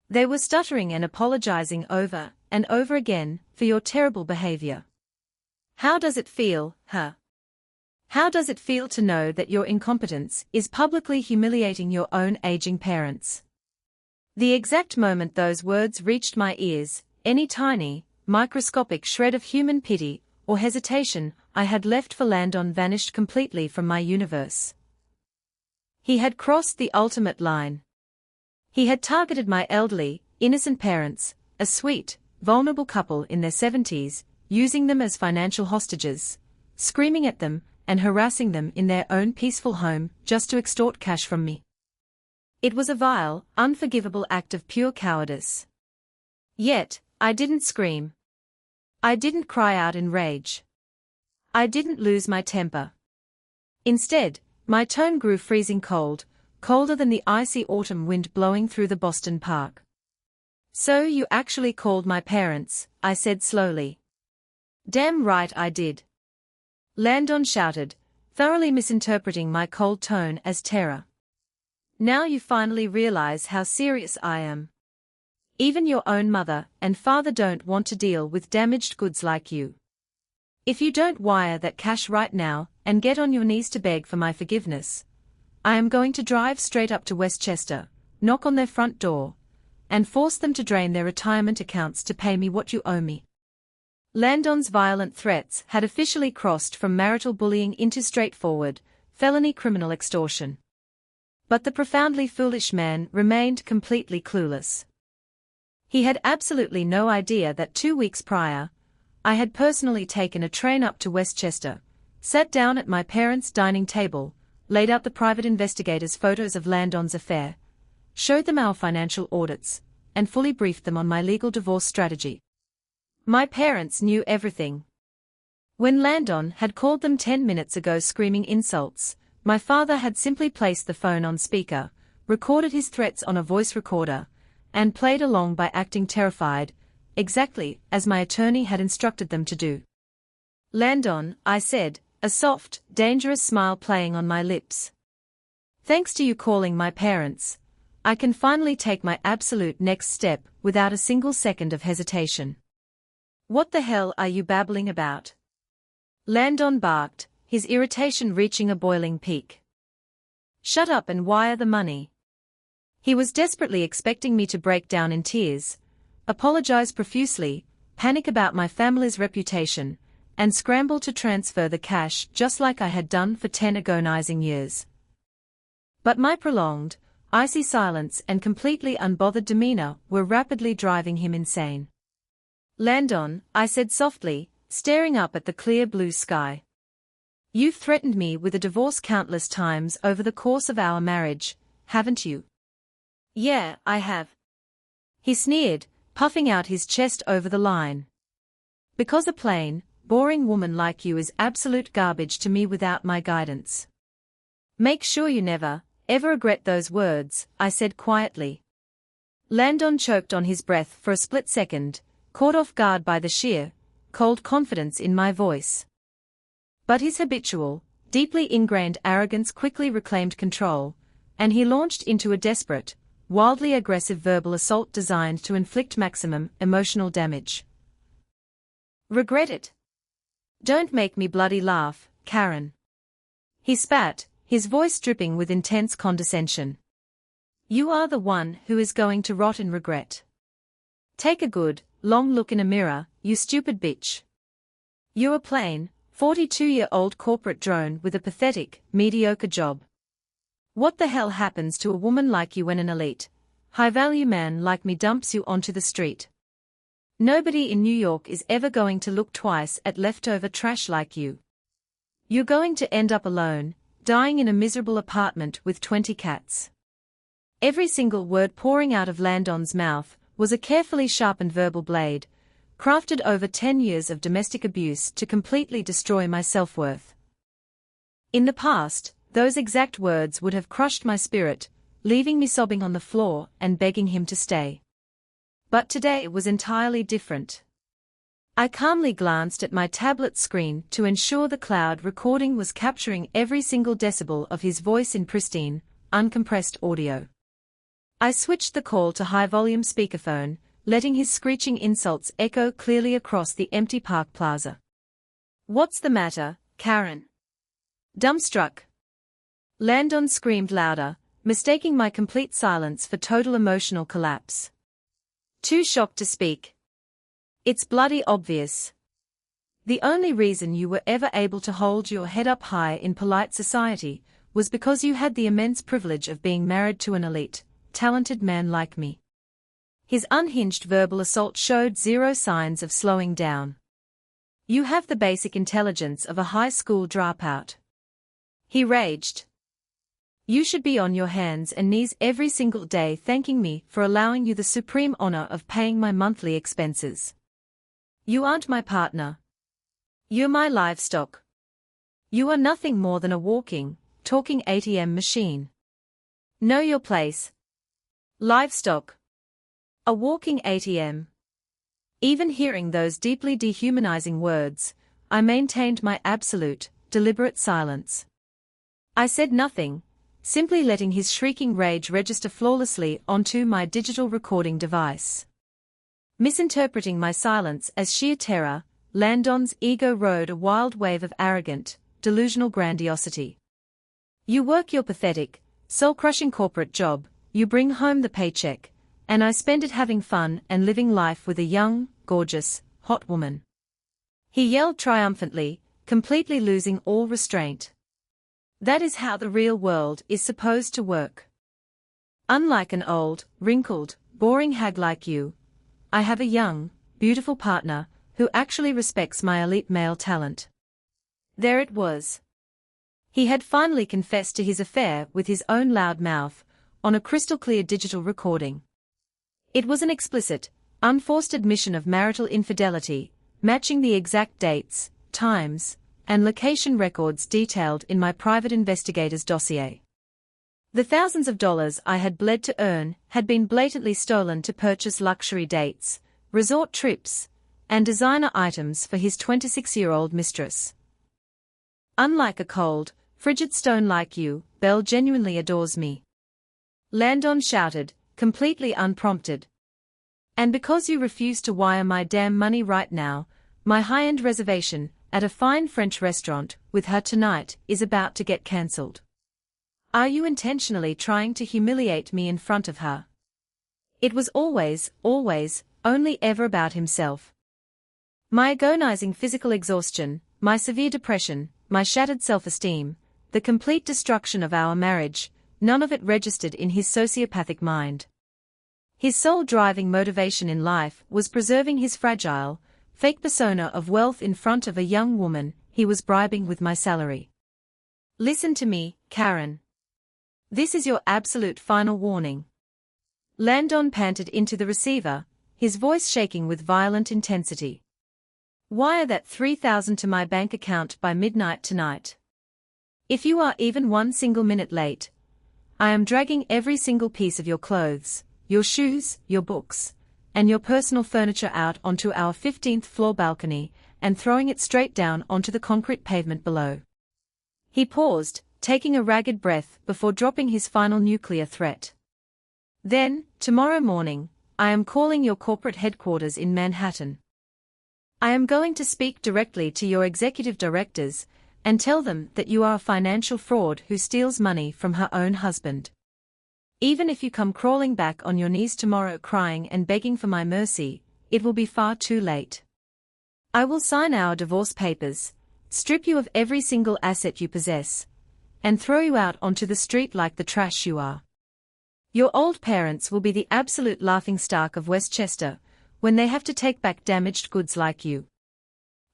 They were stuttering and apologizing over and over again for your terrible behavior. How does it feel, huh? How does it feel to know that your incompetence is publicly humiliating your own aging parents?" The exact moment those words reached my ears, any tiny, microscopic shred of human pity or hesitation I had left for Landon vanished completely from my universe. He had crossed the ultimate line. He had targeted my elderly, innocent parents, a sweet, vulnerable couple in their 70s, using them as financial hostages, screaming at them and harassing them in their own peaceful home just to extort cash from me. It was a vile, unforgivable act of pure cowardice. Yet, I didn't scream. I didn't cry out in rage. I didn't lose my temper. Instead, my tone grew freezing cold, colder than the icy autumn wind blowing through the Boston park. "So you actually called my parents," I said slowly. "Damn right I did." Landon shouted, thoroughly misinterpreting my cold tone as terror. "Now you finally realize how serious I am. Even your own mother and father don't want to deal with damaged goods like you. If you don't wire that cash right now and get on your knees to beg for my forgiveness, I am going to drive straight up to Westchester, knock on their front door, and force them to drain their retirement accounts to pay me what you owe me." Landon's violent threats had officially crossed from marital bullying into straightforward, felony criminal extortion. But the profoundly foolish man remained completely clueless. He had absolutely no idea that 2 weeks prior, I had personally taken a train up to Westchester, sat down at my parents' dining table, laid out the private investigators' photos of Landon's affair, showed them our financial audits, and fully briefed them on my legal divorce strategy. My parents knew everything. When Landon had called them 10 minutes ago screaming insults, my father had simply placed the phone on speaker, recorded his threats on a voice recorder, and played along by acting terrified, exactly as my attorney had instructed them to do. "Landon," I said, a soft, dangerous smile playing on my lips. "Thanks to you calling my parents, I can finally take my absolute next step without a single second of hesitation." "What the hell are you babbling about?" Landon barked, his irritation reaching a boiling peak. "Shut up and wire the money." He was desperately expecting me to break down in tears, apologize profusely, panic about my family's reputation, and scramble to transfer the cash just like I had done for 10 agonizing years. But my prolonged, icy silence and completely unbothered demeanor were rapidly driving him insane. "Landon," I said softly, staring up at the clear blue sky. "You've threatened me with a divorce countless times over the course of our marriage, haven't you?" "Yeah, I have." He sneered, puffing out his chest over the line. "Because a plain, boring woman like you is absolute garbage to me without my guidance." "Make sure you never, ever regret those words," I said quietly. Landon choked on his breath for a split second, caught off guard by the sheer, cold confidence in my voice. But his habitual, deeply ingrained arrogance quickly reclaimed control, and he launched into a desperate, wildly aggressive verbal assault designed to inflict maximum emotional damage. "Regret it? Don't make me bloody laugh, Karen." He spat, his voice dripping with intense condescension. "You are the one who is going to rot in regret. Take a good, long look in a mirror, you stupid bitch. You're a plain, 42-year-old corporate drone with a pathetic, mediocre job. What the hell happens to a woman like you when an elite, high-value man like me dumps you onto the street? Nobody in New York is ever going to look twice at leftover trash like you. You're going to end up alone, dying in a miserable apartment with 20 cats." Every single word pouring out of Landon's mouth was a carefully sharpened verbal blade, crafted over 10 years of domestic abuse to completely destroy my self-worth. In the past, Those exact words would have crushed my spirit, leaving me sobbing on the floor and begging him to stay. But today was entirely different. I calmly glanced at my tablet screen to ensure the cloud recording was capturing every single decibel of his voice in pristine, uncompressed audio. I switched the call to high-volume speakerphone, letting his screeching insults echo clearly across the empty park plaza. "What's the matter, Karen?" Dumbstruck. Landon screamed louder, mistaking my complete silence for total emotional collapse. Too shocked to speak. "It's bloody obvious. The only reason you were ever able to hold your head up high in polite society was because you had the immense privilege of being married to an elite, talented man like me." His unhinged verbal assault showed zero signs of slowing down. "You have the basic intelligence of a high school dropout," he raged. "You should be on your hands and knees every single day thanking me for allowing you the supreme honor of paying my monthly expenses. You aren't my partner. You're my livestock. You are nothing more than a walking, talking ATM machine. Know your place. Livestock. A walking ATM." Even hearing those deeply dehumanizing words, I maintained my absolute, deliberate silence. I said nothing, simply letting his shrieking rage register flawlessly onto my digital recording device. Misinterpreting my silence as sheer terror, Landon's ego rode a wild wave of arrogant, delusional grandiosity. "You work your pathetic, soul-crushing corporate job, you bring home the paycheck, and I spend it having fun and living life with a young, gorgeous, hot woman." He yelled triumphantly, completely losing all restraint. "That is how the real world is supposed to work. Unlike an old, wrinkled, boring hag like you, I have a young, beautiful partner who actually respects my elite male talent." There it was. He had finally confessed to his affair with his own loud mouth, on a crystal-clear digital recording. It was an explicit, unforced admission of marital infidelity, matching the exact dates, times, and location records detailed in my private investigator's dossier. The thousands of dollars I had bled to earn had been blatantly stolen to purchase luxury dates, resort trips, and designer items for his 26-year-old mistress. "Unlike a cold, frigid stone like you, Belle genuinely adores me," Landon shouted, completely unprompted. "And because you refuse to wire my damn money right now, my high-end reservation at a fine French restaurant with her tonight is about to get cancelled. Are you intentionally trying to humiliate me in front of her?" It was always, only ever about himself. My agonizing physical exhaustion, my severe depression, my shattered self-esteem, the complete destruction of our marriage, none of it registered in his sociopathic mind. His sole driving motivation in life was preserving his fragile, fake persona of wealth in front of a young woman he was bribing with my salary. "Listen to me, Karen. This is your absolute final warning." Landon panted into the receiver, his voice shaking with violent intensity. "Wire that $3,000 to my bank account by midnight tonight. If you are even 1 single minute late, I am dragging every single piece of your clothes, your shoes, your books, and your personal furniture out onto our 15th floor balcony and throwing it straight down onto the concrete pavement below." He paused, taking a ragged breath before dropping his final nuclear threat. "Then, tomorrow morning, I am calling your corporate headquarters in Manhattan. I am going to speak directly to your executive directors and tell them that you are a financial fraud who steals money from her own husband. Even if you come crawling back on your knees tomorrow crying and begging for my mercy, it will be far too late. I will sign our divorce papers, strip you of every single asset you possess, and throw you out onto the street like the trash you are. Your old parents will be the absolute laughingstock of Westchester when they have to take back damaged goods like you."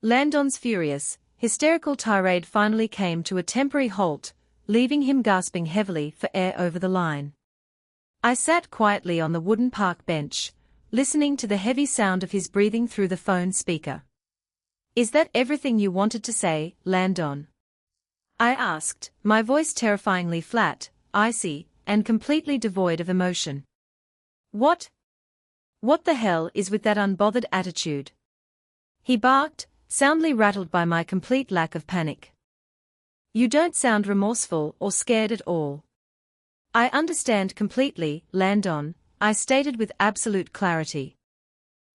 Landon's furious, hysterical tirade finally came to a temporary halt, leaving him gasping heavily for air over the line. I sat quietly on the wooden park bench, listening to the heavy sound of his breathing through the phone speaker. "Is that everything you wanted to say, Landon?" I asked, my voice terrifyingly flat, icy, and completely devoid of emotion. What? What the hell is with that unbothered attitude? He barked, soundly rattled by my complete lack of panic. You don't sound remorseful or scared at all. I understand completely, Landon, I stated with absolute clarity.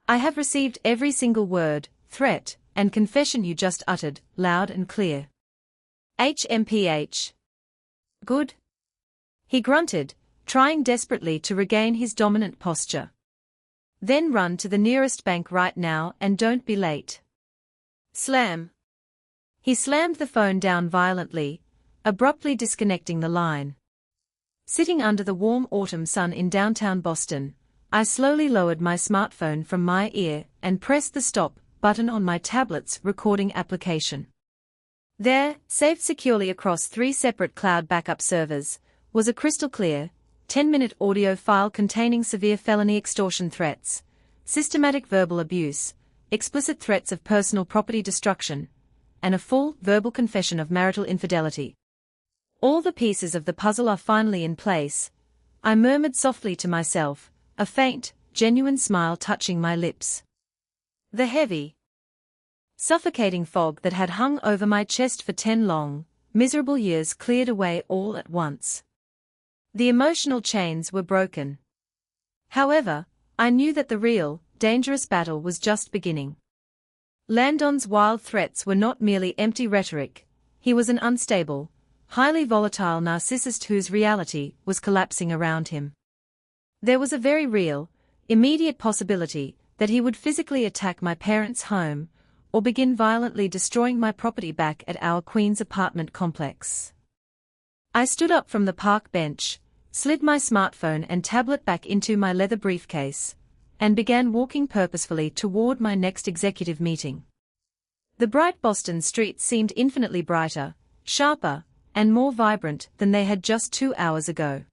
I have received every single word, threat, and confession you just uttered, loud and clear. HMPH. Good. He grunted, trying desperately to regain his dominant posture. Then run to the nearest bank right now and don't be late. Slam. He slammed the phone down violently, abruptly disconnecting the line. Sitting under the warm autumn sun in downtown Boston, I slowly lowered my smartphone from my ear and pressed the stop button on my tablet's recording application. There, saved securely across 3 separate cloud backup servers, was a crystal-clear, 10-minute audio file containing severe felony extortion threats, systematic verbal abuse, explicit threats of personal property destruction, and a full, verbal confession of marital infidelity. All the pieces of the puzzle are finally in place, I murmured softly to myself, a faint, genuine smile touching my lips. The heavy, suffocating fog that had hung over my chest for 10 long, miserable years cleared away all at once. The emotional chains were broken. However, I knew that the real, dangerous battle was just beginning. Landon's wild threats were not merely empty rhetoric, he was an unstable, highly volatile narcissist whose reality was collapsing around him. There was a very real, immediate possibility that he would physically attack my parents' home, or begin violently destroying my property back at our Queens apartment complex. I stood up from the park bench, slid my smartphone and tablet back into my leather briefcase, and began walking purposefully toward my next executive meeting. The bright Boston streets seemed infinitely brighter, sharper, and more vibrant than they had just 2 hours ago.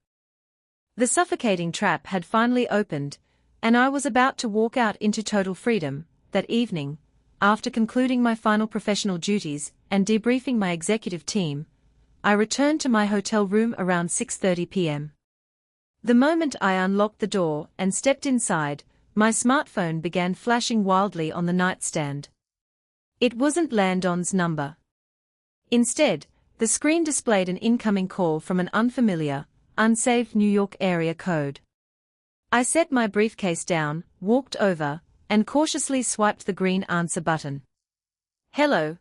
The suffocating trap had finally opened, and I was about to walk out into total freedom. That evening, after concluding my final professional duties and debriefing my executive team, I returned to my hotel room around 6:30 p.m. The moment I unlocked the door and stepped inside, my smartphone began flashing wildly on the nightstand. It wasn't Landon's number. Instead, the screen displayed an incoming call from an unfamiliar, unsaved New York area code. I set my briefcase down, walked over, and cautiously swiped the green answer button. "Hello,"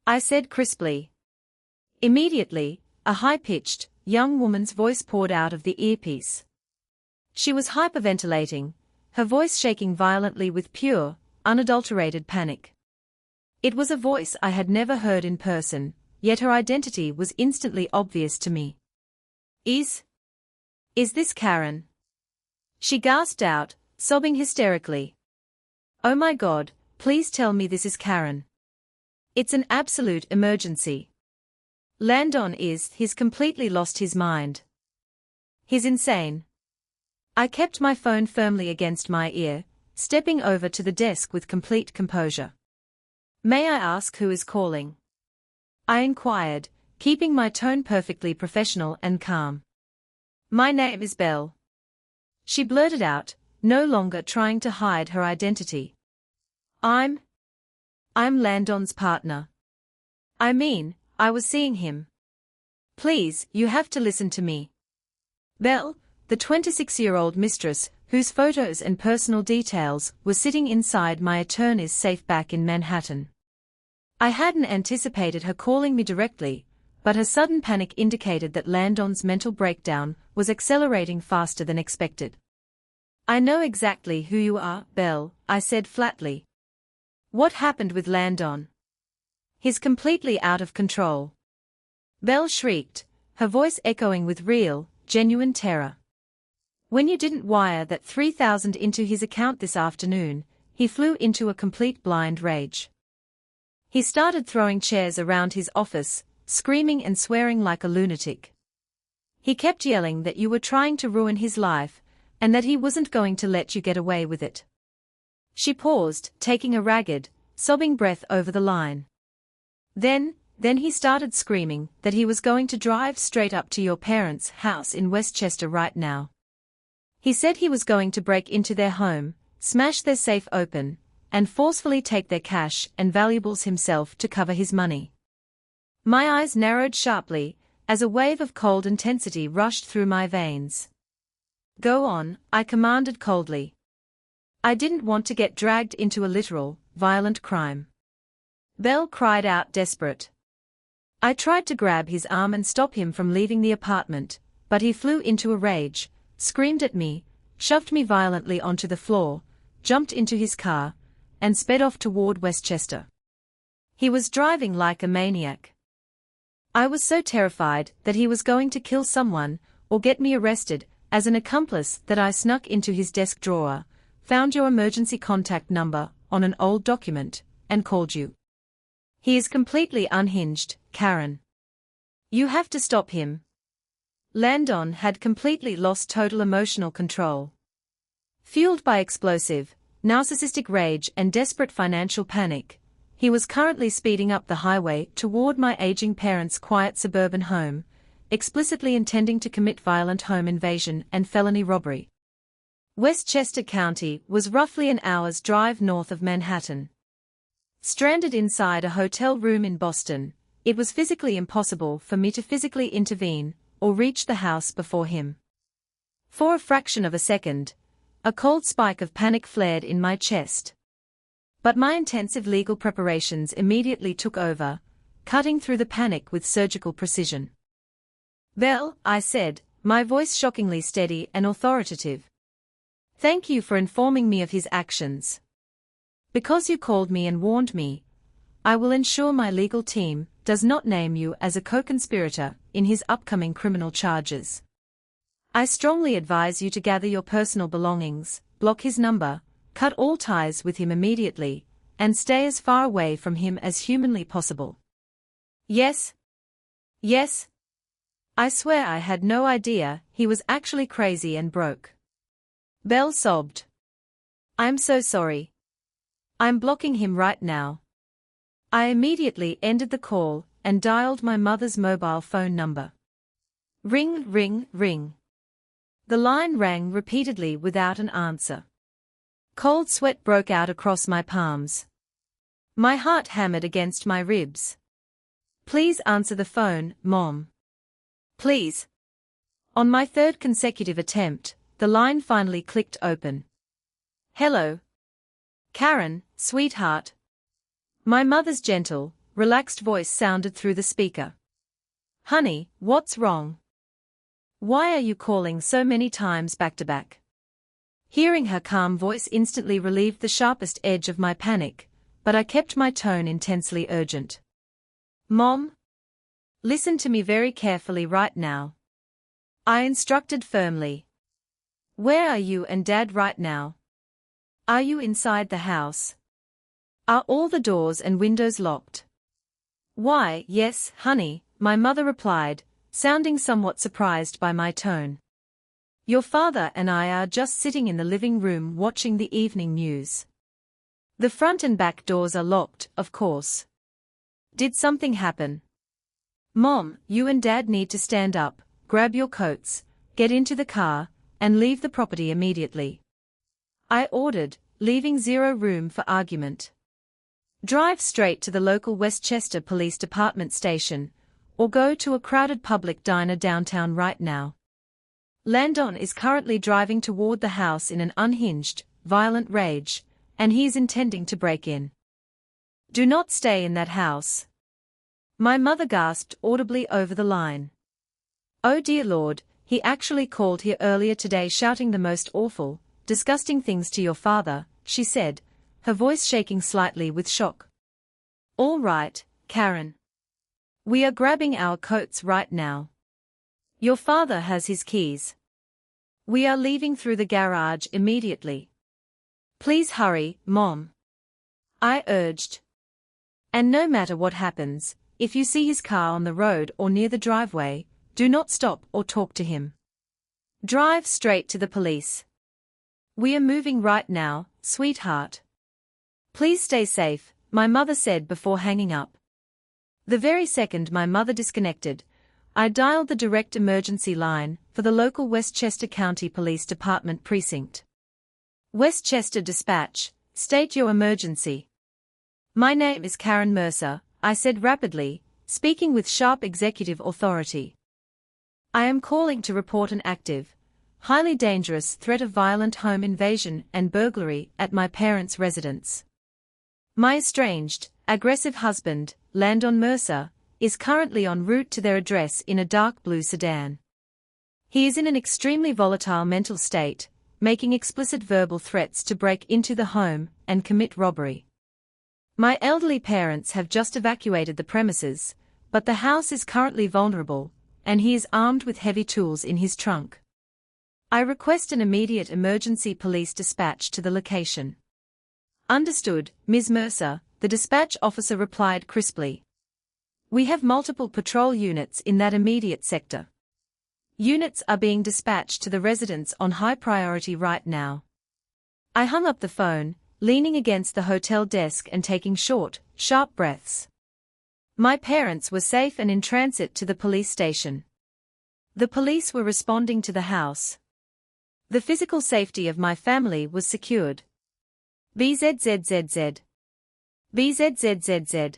I said crisply. Immediately, a high-pitched, young woman's voice poured out of the earpiece. She was hyperventilating, her voice shaking violently with pure, unadulterated panic. It was a voice I had never heard in person, yet her identity was instantly obvious to me. Is this Karen?" She gasped out, sobbing hysterically. "Oh my God, please tell me this is Karen. It's an absolute emergency. Landon he's completely lost his mind. He's insane." I kept my phone firmly against my ear, stepping over to the desk with complete composure. "May I ask who is calling?" I inquired, keeping my tone perfectly professional and calm. "My name is Belle." She blurted out, no longer trying to hide her identity. I'm Landon's partner. I was seeing him. Please, you have to listen to me." Belle, the 26-year-old mistress, whose photos and personal details were sitting inside my attorney's safe back in Manhattan. I hadn't anticipated her calling me directly, but her sudden panic indicated that Landon's mental breakdown was accelerating faster than expected. "I know exactly who you are, Belle," I said flatly. "What happened with Landon? He's completely out of control." Belle shrieked, her voice echoing with real, genuine terror. "When you didn't wire that $3,000 into his account this afternoon, he flew into a complete blind rage. He started throwing chairs around his office, screaming and swearing like a lunatic. He kept yelling that you were trying to ruin his life, and that he wasn't going to let you get away with it." She paused, taking a ragged, sobbing breath over the line. Then Then he started screaming that he was going to drive straight up to your parents' house in Westchester right now. He said he was going to break into their home, smash their safe open, and forcefully take their cash and valuables himself to cover his money. My eyes narrowed sharply, as a wave of cold intensity rushed through my veins. Go on, I commanded coldly. I didn't want to get dragged into a literal, violent crime. Belle cried out desperate. I tried to grab his arm and stop him from leaving the apartment, but he flew into a rage, screamed at me, shoved me violently onto the floor, jumped into his car, and sped off toward Westchester. He was driving like a maniac. I was so terrified that he was going to kill someone, or get me arrested, as an accomplice that I snuck into his desk drawer, found your emergency contact number on an old document, and called you. He is completely unhinged, Karen. You have to stop him. Landon had completely lost total emotional control. Fueled by explosive, narcissistic rage and desperate financial panic, he was currently speeding up the highway toward my aging parents' quiet suburban home, explicitly intending to commit violent home invasion and felony robbery. Westchester County was roughly an hour's drive north of Manhattan. Stranded inside a hotel room in Boston, it was physically impossible for me to physically intervene or reach the house before him. For a fraction of a second, a cold spike of panic flared in my chest. But my intensive legal preparations immediately took over, cutting through the panic with surgical precision. Belle, I said, my voice shockingly steady and authoritative. Thank you for informing me of his actions. Because you called me and warned me, I will ensure my legal team does not name you as a co-conspirator in his upcoming criminal charges. I strongly advise you to gather your personal belongings, block his number, cut all ties with him immediately, and stay as far away from him as humanly possible. Yes. Yes. I swear I had no idea he was actually crazy and broke. Belle sobbed. I'm so sorry. I'm blocking him right now. I immediately ended the call and dialed my mother's mobile phone number. Ring, ring, ring. The line rang repeatedly without an answer. Cold sweat broke out across my palms. My heart hammered against my ribs. Please answer the phone, Mom. Please. On my third consecutive attempt, the line finally clicked open. Hello. Karen, sweetheart. My mother's gentle, relaxed voice sounded through the speaker. Honey, what's wrong? Why are you calling so many times back to back? Hearing her calm voice instantly relieved the sharpest edge of my panic, but I kept my tone intensely urgent. Mom? Listen to me very carefully right now. I instructed firmly. Where are you and Dad right now? Are you inside the house? Are all the doors and windows locked? Why, yes, honey, my mother replied, sounding somewhat surprised by my tone. Your father and I are just sitting in the living room watching the evening news. The front and back doors are locked, of course. Did something happen? Mom, you and Dad need to stand up, grab your coats, get into the car, and leave the property immediately. I ordered, leaving zero room for argument. Drive straight to the local Westchester Police Department station, or go to a crowded public diner downtown right now. Landon is currently driving toward the house in an unhinged, violent rage, and he is intending to break in. Do not stay in that house. My mother gasped audibly over the line. Oh dear Lord, he actually called here earlier today shouting the most awful, disgusting things to your father, she said, her voice shaking slightly with shock. All right, Karen. We are grabbing our coats right now. Your father has his keys. We are leaving through the garage immediately. Please hurry, Mom. I urged. And no matter what happens, if you see his car on the road or near the driveway, do not stop or talk to him. Drive straight to the police. We are moving right now, sweetheart. Please stay safe, my mother said before hanging up. The very second my mother disconnected, I dialed the direct emergency line for the local Westchester County Police Department precinct. Westchester Dispatch, state your emergency. My name is Karen Mercer, I said rapidly, speaking with sharp executive authority. I am calling to report an active, highly dangerous threat of violent home invasion and burglary at my parents' residence. My estranged, aggressive husband, Landon Mercer, is currently en route to their address in a dark blue sedan. He is in an extremely volatile mental state, making explicit verbal threats to break into the home and commit robbery. My elderly parents have just evacuated the premises, but the house is currently vulnerable, and he is armed with heavy tools in his trunk. I request an immediate emergency police dispatch to the location. Understood, Ms. Mercer, the dispatch officer replied crisply. We have multiple patrol units in that immediate sector. Units are being dispatched to the residence on high priority right now. I hung up the phone, leaning against the hotel desk and taking short, sharp breaths. My parents were safe and in transit to the police station. The police were responding to the house. The physical safety of my family was secured. BZZZZ. BZZZZ.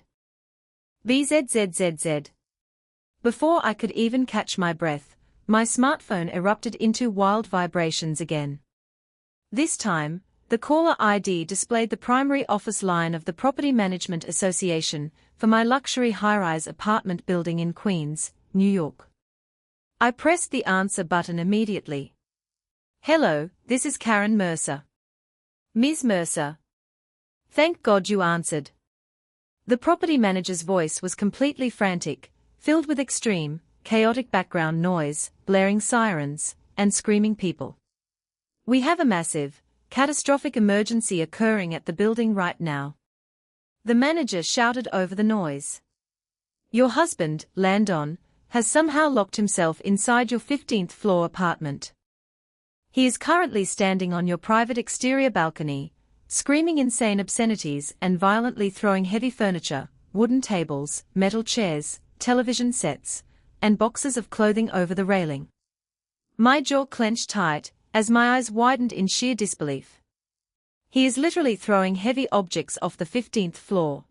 BZZZZ. Before I could even catch my breath, my smartphone erupted into wild vibrations again. This time, the caller ID displayed the primary office line of the Property Management Association for my luxury high-rise apartment building in Queens, New York. I pressed the answer button immediately. Hello, this is Karen Mercer. Ms. Mercer. Thank God you answered. The property manager's voice was completely frantic, filled with extreme, chaotic background noise, blaring sirens, and screaming people. We have a massive, catastrophic emergency occurring at the building right now. The manager shouted over the noise. Your husband, Landon, has somehow locked himself inside your 15th floor apartment. He is currently standing on your private exterior balcony, screaming insane obscenities and violently throwing heavy furniture, wooden tables, metal chairs, television sets, and boxes of clothing over the railing. My jaw clenched tight, as my eyes widened in sheer disbelief. He is literally throwing heavy objects off the 15th floor.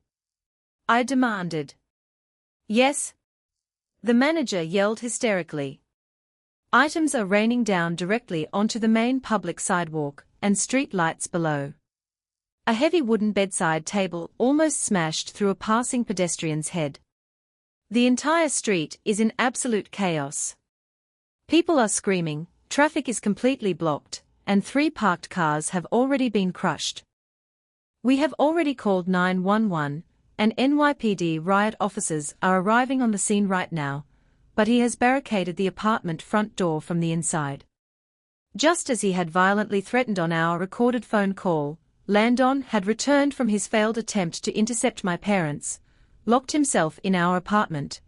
I demanded. Yes? The manager yelled hysterically. Items are raining down directly onto the main public sidewalk and street lights below. A heavy wooden bedside table almost smashed through a passing pedestrian's head. The entire street is in absolute chaos. People are screaming, traffic is completely blocked, and 3 parked cars have already been crushed. We have already called 911, and NYPD riot officers are arriving on the scene right now, but he has barricaded the apartment front door from the inside. Just as he had violently threatened on our recorded phone call, Landon had returned from his failed attempt to intercept my parents, locked himself in our apartment,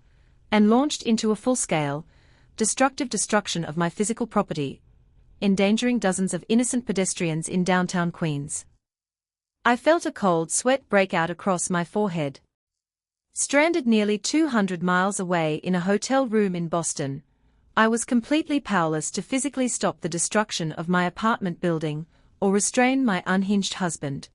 and launched into a full-scale, destructive destruction of my physical property, endangering dozens of innocent pedestrians in downtown Queens. I felt a cold sweat break out across my forehead. Stranded nearly 200 miles away in a hotel room in Boston, I was completely powerless to physically stop the destruction of my apartment building or restrain my unhinged husband.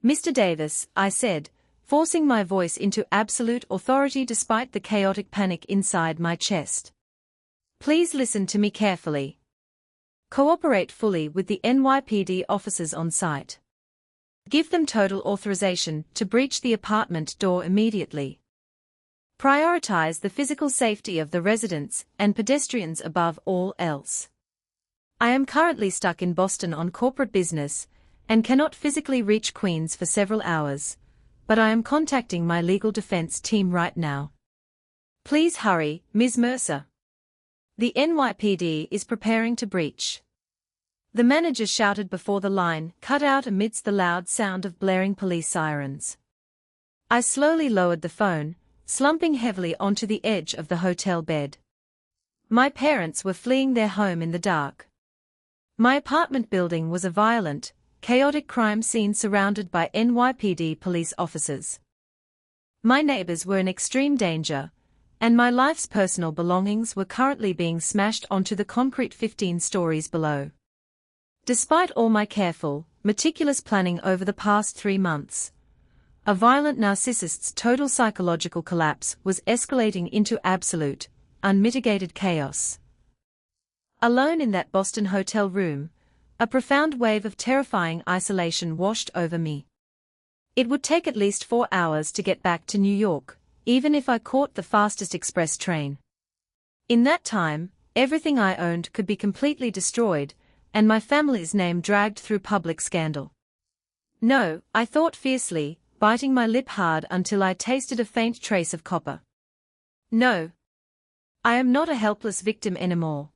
Mr. Davis, I said, forcing my voice into absolute authority despite the chaotic panic inside my chest. Please listen to me carefully. Cooperate fully with the NYPD officers on site. Give them total authorization to breach the apartment door immediately. Prioritize the physical safety of the residents and pedestrians above all else. I am currently stuck in Boston on corporate business and cannot physically reach Queens for several hours, but I am contacting my legal defense team right now. Please hurry, Ms. Mercer. The NYPD is preparing to breach. The manager shouted before the line cut out amidst the loud sound of blaring police sirens. I slowly lowered the phone, slumping heavily onto the edge of the hotel bed. My parents were fleeing their home in the dark. My apartment building was a violent, chaotic crime scene surrounded by NYPD police officers. My neighbors were in extreme danger, and my life's personal belongings were currently being smashed onto the concrete 15 stories below. Despite all my careful, meticulous planning over the past 3 months, a violent narcissist's total psychological collapse was escalating into absolute, unmitigated chaos. Alone in that Boston hotel room, a profound wave of terrifying isolation washed over me. It would take at least 4 hours to get back to New York, even if I caught the fastest express train. In that time, everything I owned could be completely destroyed, and my family's name dragged through public scandal. No, I thought fiercely, biting my lip hard until I tasted a faint trace of copper. No. I am not a helpless victim anymore.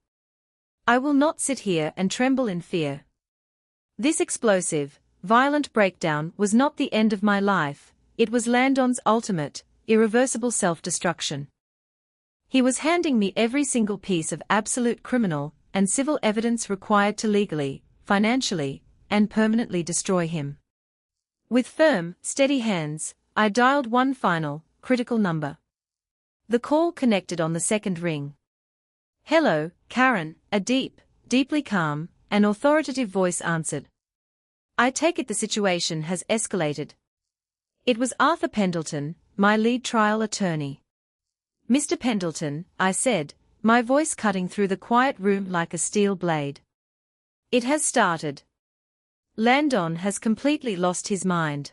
I will not sit here and tremble in fear. This explosive, violent breakdown was not the end of my life, it was Landon's ultimate, irreversible self-destruction. He was handing me every single piece of absolute criminal and civil evidence required to legally, financially, and permanently destroy him. With firm, steady hands, I dialed one final, critical number. The call connected on the second ring. "Hello, Karen," a deeply calm, and authoritative voice answered. "I take it the situation has escalated." It was Arthur Pendleton, my lead trial attorney. "Mr. Pendleton," I said, my voice cutting through the quiet room like a steel blade. "It has started. Landon has completely lost his mind.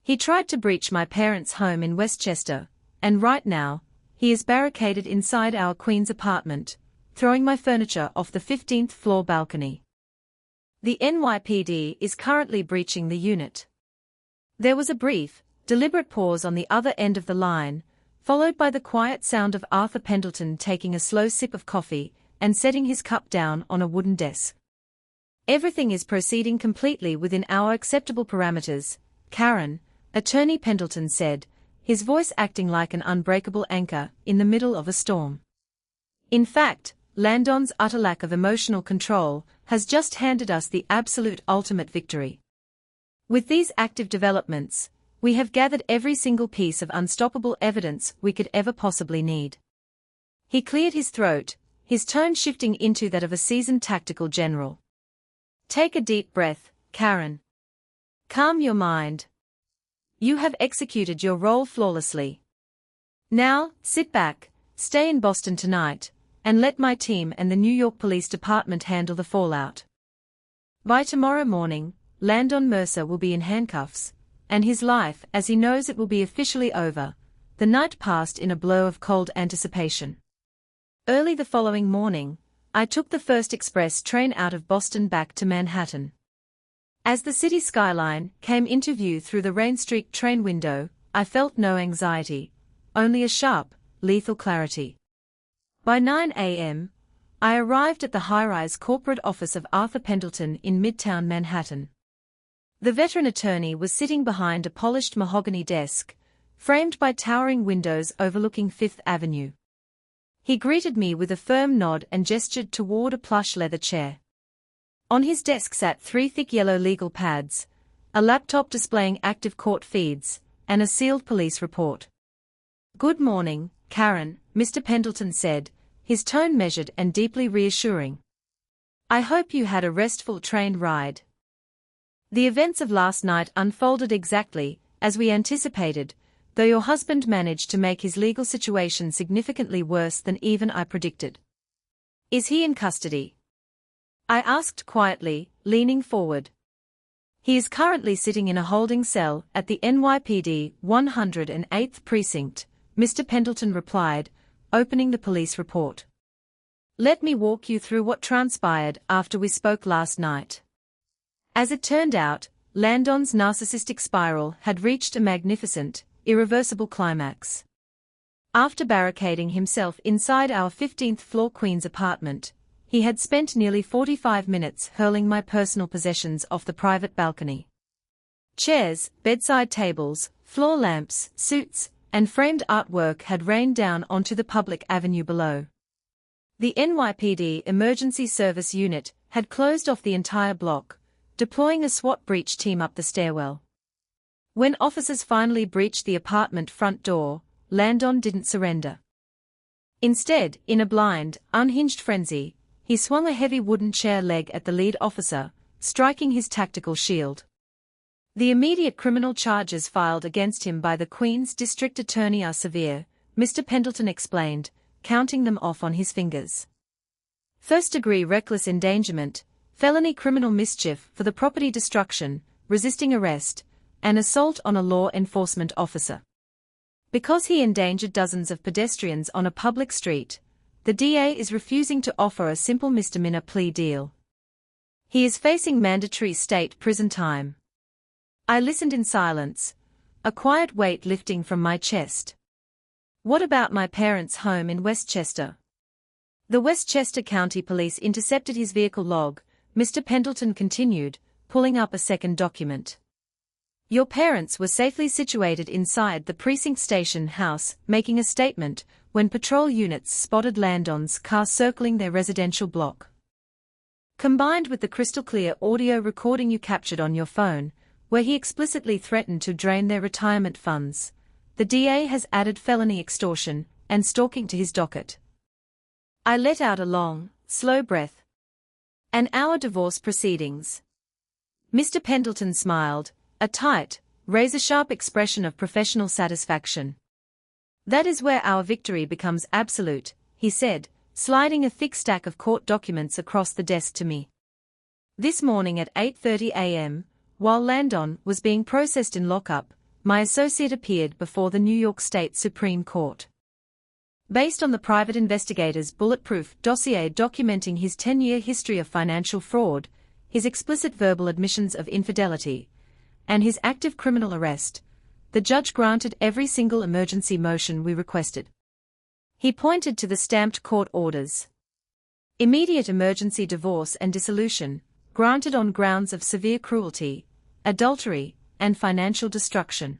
He tried to breach my parents' home in Westchester, and right now, he is barricaded inside our Queens apartment, throwing my furniture off the 15th floor balcony. The NYPD is currently breaching the unit." There was a brief, deliberate pause on the other end of the line, followed by the quiet sound of Arthur Pendleton taking a slow sip of coffee and setting his cup down on a wooden desk. "Everything is proceeding completely within our acceptable parameters, Karen," Attorney Pendleton said, his voice acting like an unbreakable anchor in the middle of a storm. "In fact, Landon's utter lack of emotional control has just handed us the absolute ultimate victory. With these active developments, we have gathered every single piece of unstoppable evidence we could ever possibly need." He cleared his throat, his tone shifting into that of a seasoned tactical general. "Take a deep breath, Karen. Calm your mind. You have executed your role flawlessly. Now, sit back, stay in Boston tonight, and let my team and the New York Police Department handle the fallout. By tomorrow morning, Landon Mercer will be in handcuffs, and his life as he knows it will be officially over." The night passed in a blow of cold anticipation. Early the following morning, I took the first express train out of Boston back to Manhattan. As the city skyline came into view through the rain-streaked train window, I felt no anxiety, only a sharp, lethal clarity. By 9 a.m., I arrived at the high-rise corporate office of Arthur Pendleton in Midtown Manhattan. The veteran attorney was sitting behind a polished mahogany desk, framed by towering windows overlooking Fifth Avenue. He greeted me with a firm nod and gestured toward a plush leather chair. On his desk sat 3 thick yellow legal pads, a laptop displaying active court feeds, and a sealed police report. "Good morning, Karen," Mr. Pendleton said, his tone measured and deeply reassuring. "I hope you had a restful train ride." "The events of last night unfolded exactly as we anticipated, though your husband managed to make his legal situation significantly worse than even I predicted." "Is he in custody?" I asked quietly, leaning forward. "He is currently sitting in a holding cell at the NYPD 108th Precinct," Mr. Pendleton replied, opening the police report. "Let me walk you through what transpired after we spoke last night." As it turned out, Landon's narcissistic spiral had reached a magnificent, irreversible climax. After barricading himself inside our 15th floor Queens apartment, he had spent nearly 45 minutes hurling my personal possessions off the private balcony. Chairs, bedside tables, floor lamps, suits, and framed artwork had rained down onto the public avenue below. The NYPD Emergency Service Unit had closed off the entire block, deploying a SWAT breach team up the stairwell. When officers finally breached the apartment front door, Landon didn't surrender. Instead, in a blind, unhinged frenzy, he swung a heavy wooden chair leg at the lead officer, striking his tactical shield. The immediate criminal charges filed against him by the Queen's District Attorney are severe, Mr. Pendleton explained, counting them off on his fingers. First-degree reckless endangerment, felony criminal mischief for the property destruction, resisting arrest, and assault on a law enforcement officer. Because he endangered dozens of pedestrians on a public street, the DA is refusing to offer a simple misdemeanor plea deal. He is facing mandatory state prison time. I listened in silence, a quiet weight lifting from my chest. What about my parents' home in Westchester? The Westchester County Police intercepted his vehicle log, Mr. Pendleton continued, pulling up a second document. Your parents were safely situated inside the precinct station house, making a statement, when patrol units spotted Landon's car circling their residential block. Combined with the crystal-clear audio recording you captured on your phone, where he explicitly threatened to drain their retirement funds, the DA has added felony extortion and stalking to his docket. I let out a long, slow breath. An hour divorce proceedings. Mr. Pendleton smiled, a tight, razor-sharp expression of professional satisfaction. That is where our victory becomes absolute, he said, sliding a thick stack of court documents across the desk to me. This morning at 8:30 a.m., while Landon was being processed in lockup, my associate appeared before the New York State Supreme Court. Based on the private investigator's bulletproof dossier documenting his 10-year history of financial fraud, his explicit verbal admissions of infidelity, and his active criminal arrest, the judge granted every single emergency motion we requested. He pointed to the stamped court orders. Immediate emergency divorce and dissolution, granted on grounds of severe cruelty, adultery, and financial destruction.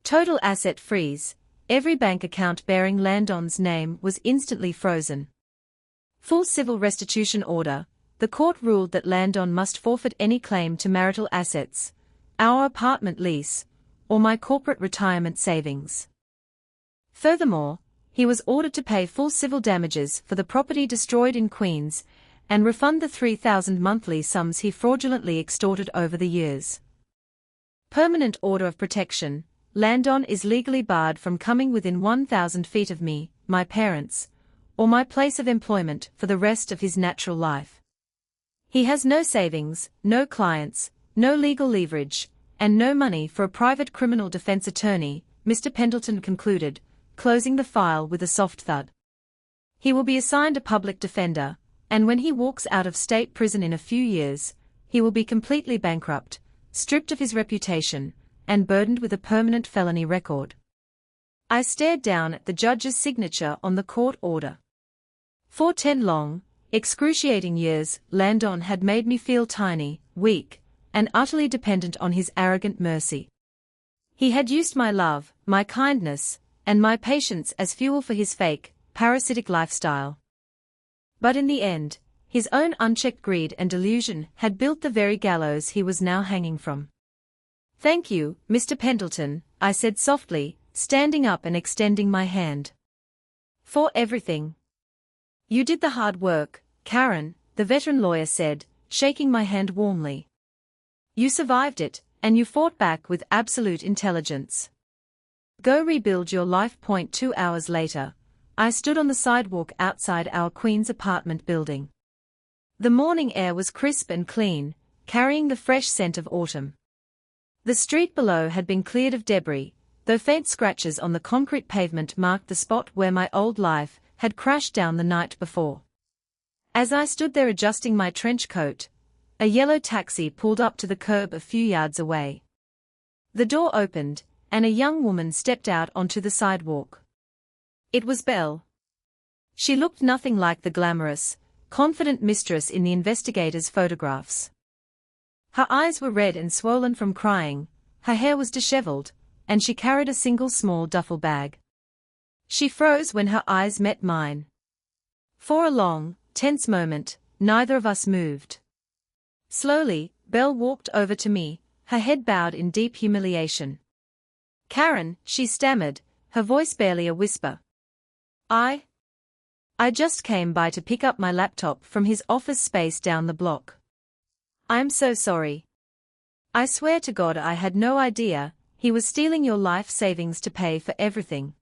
Total asset freeze, every bank account bearing Landon's name was instantly frozen. Full civil restitution order, the court ruled that Landon must forfeit any claim to marital assets, our apartment lease, or my corporate retirement savings. Furthermore, he was ordered to pay full civil damages for the property destroyed in Queens and refund the $3,000 monthly sums he fraudulently extorted over the years. Permanent order of protection, Landon is legally barred from coming within 1,000 feet of me, my parents, or my place of employment for the rest of his natural life. He has no savings, no clients, no legal leverage, and no money for a private criminal defense attorney, Mr. Pendleton concluded, closing the file with a soft thud. He will be assigned a public defender, and when he walks out of state prison in a few years, he will be completely bankrupt, stripped of his reputation, and burdened with a permanent felony record. I stared down at the judge's signature on the court order. For 10 long, excruciating years, Landon had made me feel tiny, weak, and utterly dependent on his arrogant mercy. He had used my love, my kindness, and my patience as fuel for his fake, parasitic lifestyle. But in the end, his own unchecked greed and delusion had built the very gallows he was now hanging from. Thank you, Mr. Pendleton, I said softly, standing up and extending my hand. For everything. You did the hard work, Karen, the veteran lawyer said, shaking my hand warmly. You survived it, and you fought back with absolute intelligence. Go rebuild your life. 2 hours later, I stood on the sidewalk outside our Queens apartment building. The morning air was crisp and clean, carrying the fresh scent of autumn. The street below had been cleared of debris, though faint scratches on the concrete pavement marked the spot where my old life had crashed down the night before. As I stood there adjusting my trench coat, a yellow taxi pulled up to the curb a few yards away. The door opened, and a young woman stepped out onto the sidewalk. It was Belle. She looked nothing like the glamorous, confident mistress in the investigator's photographs. Her eyes were red and swollen from crying, her hair was disheveled, and she carried a single small duffel bag. She froze when her eyes met mine. For a long, tense moment, neither of us moved. Slowly, Belle walked over to me, her head bowed in deep humiliation. "Karen," she stammered, her voice barely a whisper. I just came by to pick up my laptop from his office space down the block. I'm so sorry. I swear to God I had no idea he was stealing your life savings to pay for everything.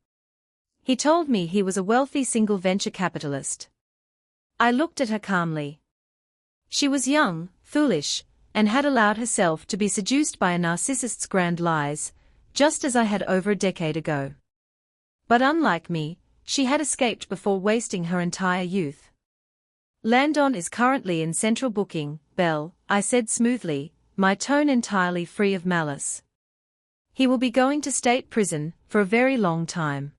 He told me he was a wealthy single venture capitalist." I looked at her calmly. She was young, foolish, and had allowed herself to be seduced by a narcissist's grand lies, just as I had over a decade ago. But unlike me, she had escaped before wasting her entire youth. "Landon is currently in central booking, Belle," I said smoothly, my tone entirely free of malice. "He will be going to state prison for a very long time.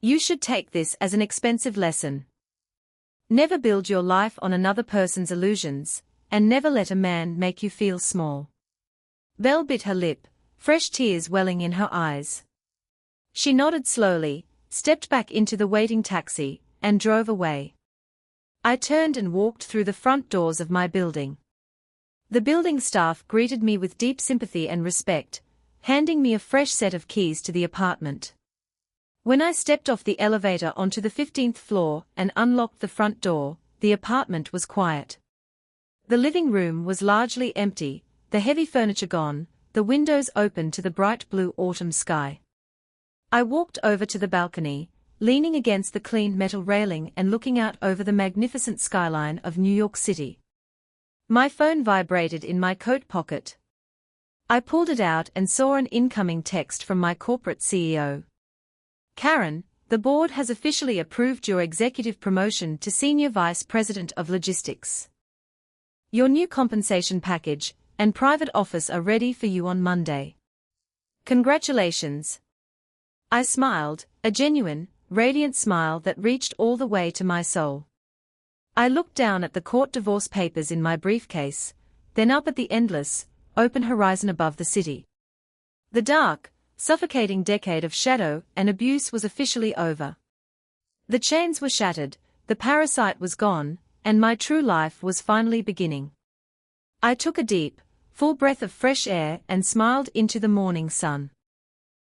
You should take this as an expensive lesson. Never build your life on another person's illusions, and never let a man make you feel small." Belle bit her lip, fresh tears welling in her eyes. She nodded slowly, stepped back into the waiting taxi, and drove away. I turned and walked through the front doors of my building. The building staff greeted me with deep sympathy and respect, handing me a fresh set of keys to the apartment. When I stepped off the elevator onto the 15th floor and unlocked the front door, the apartment was quiet. The living room was largely empty, the heavy furniture gone, the windows open to the bright blue autumn sky. I walked over to the balcony, leaning against the clean metal railing and looking out over the magnificent skyline of New York City. My phone vibrated in my coat pocket. I pulled it out and saw an incoming text from my corporate CEO. "Karen, the board has officially approved your executive promotion to Senior Vice President of Logistics. Your new compensation package and private office are ready for you on Monday. Congratulations." I smiled, a genuine, radiant smile that reached all the way to my soul. I looked down at the court divorce papers in my briefcase, then up at the endless, open horizon above the city. The dark, suffocating decade of shadow and abuse was officially over. The chains were shattered, the parasite was gone, and my true life was finally beginning. I took a deep, full breath of fresh air and smiled into the morning sun.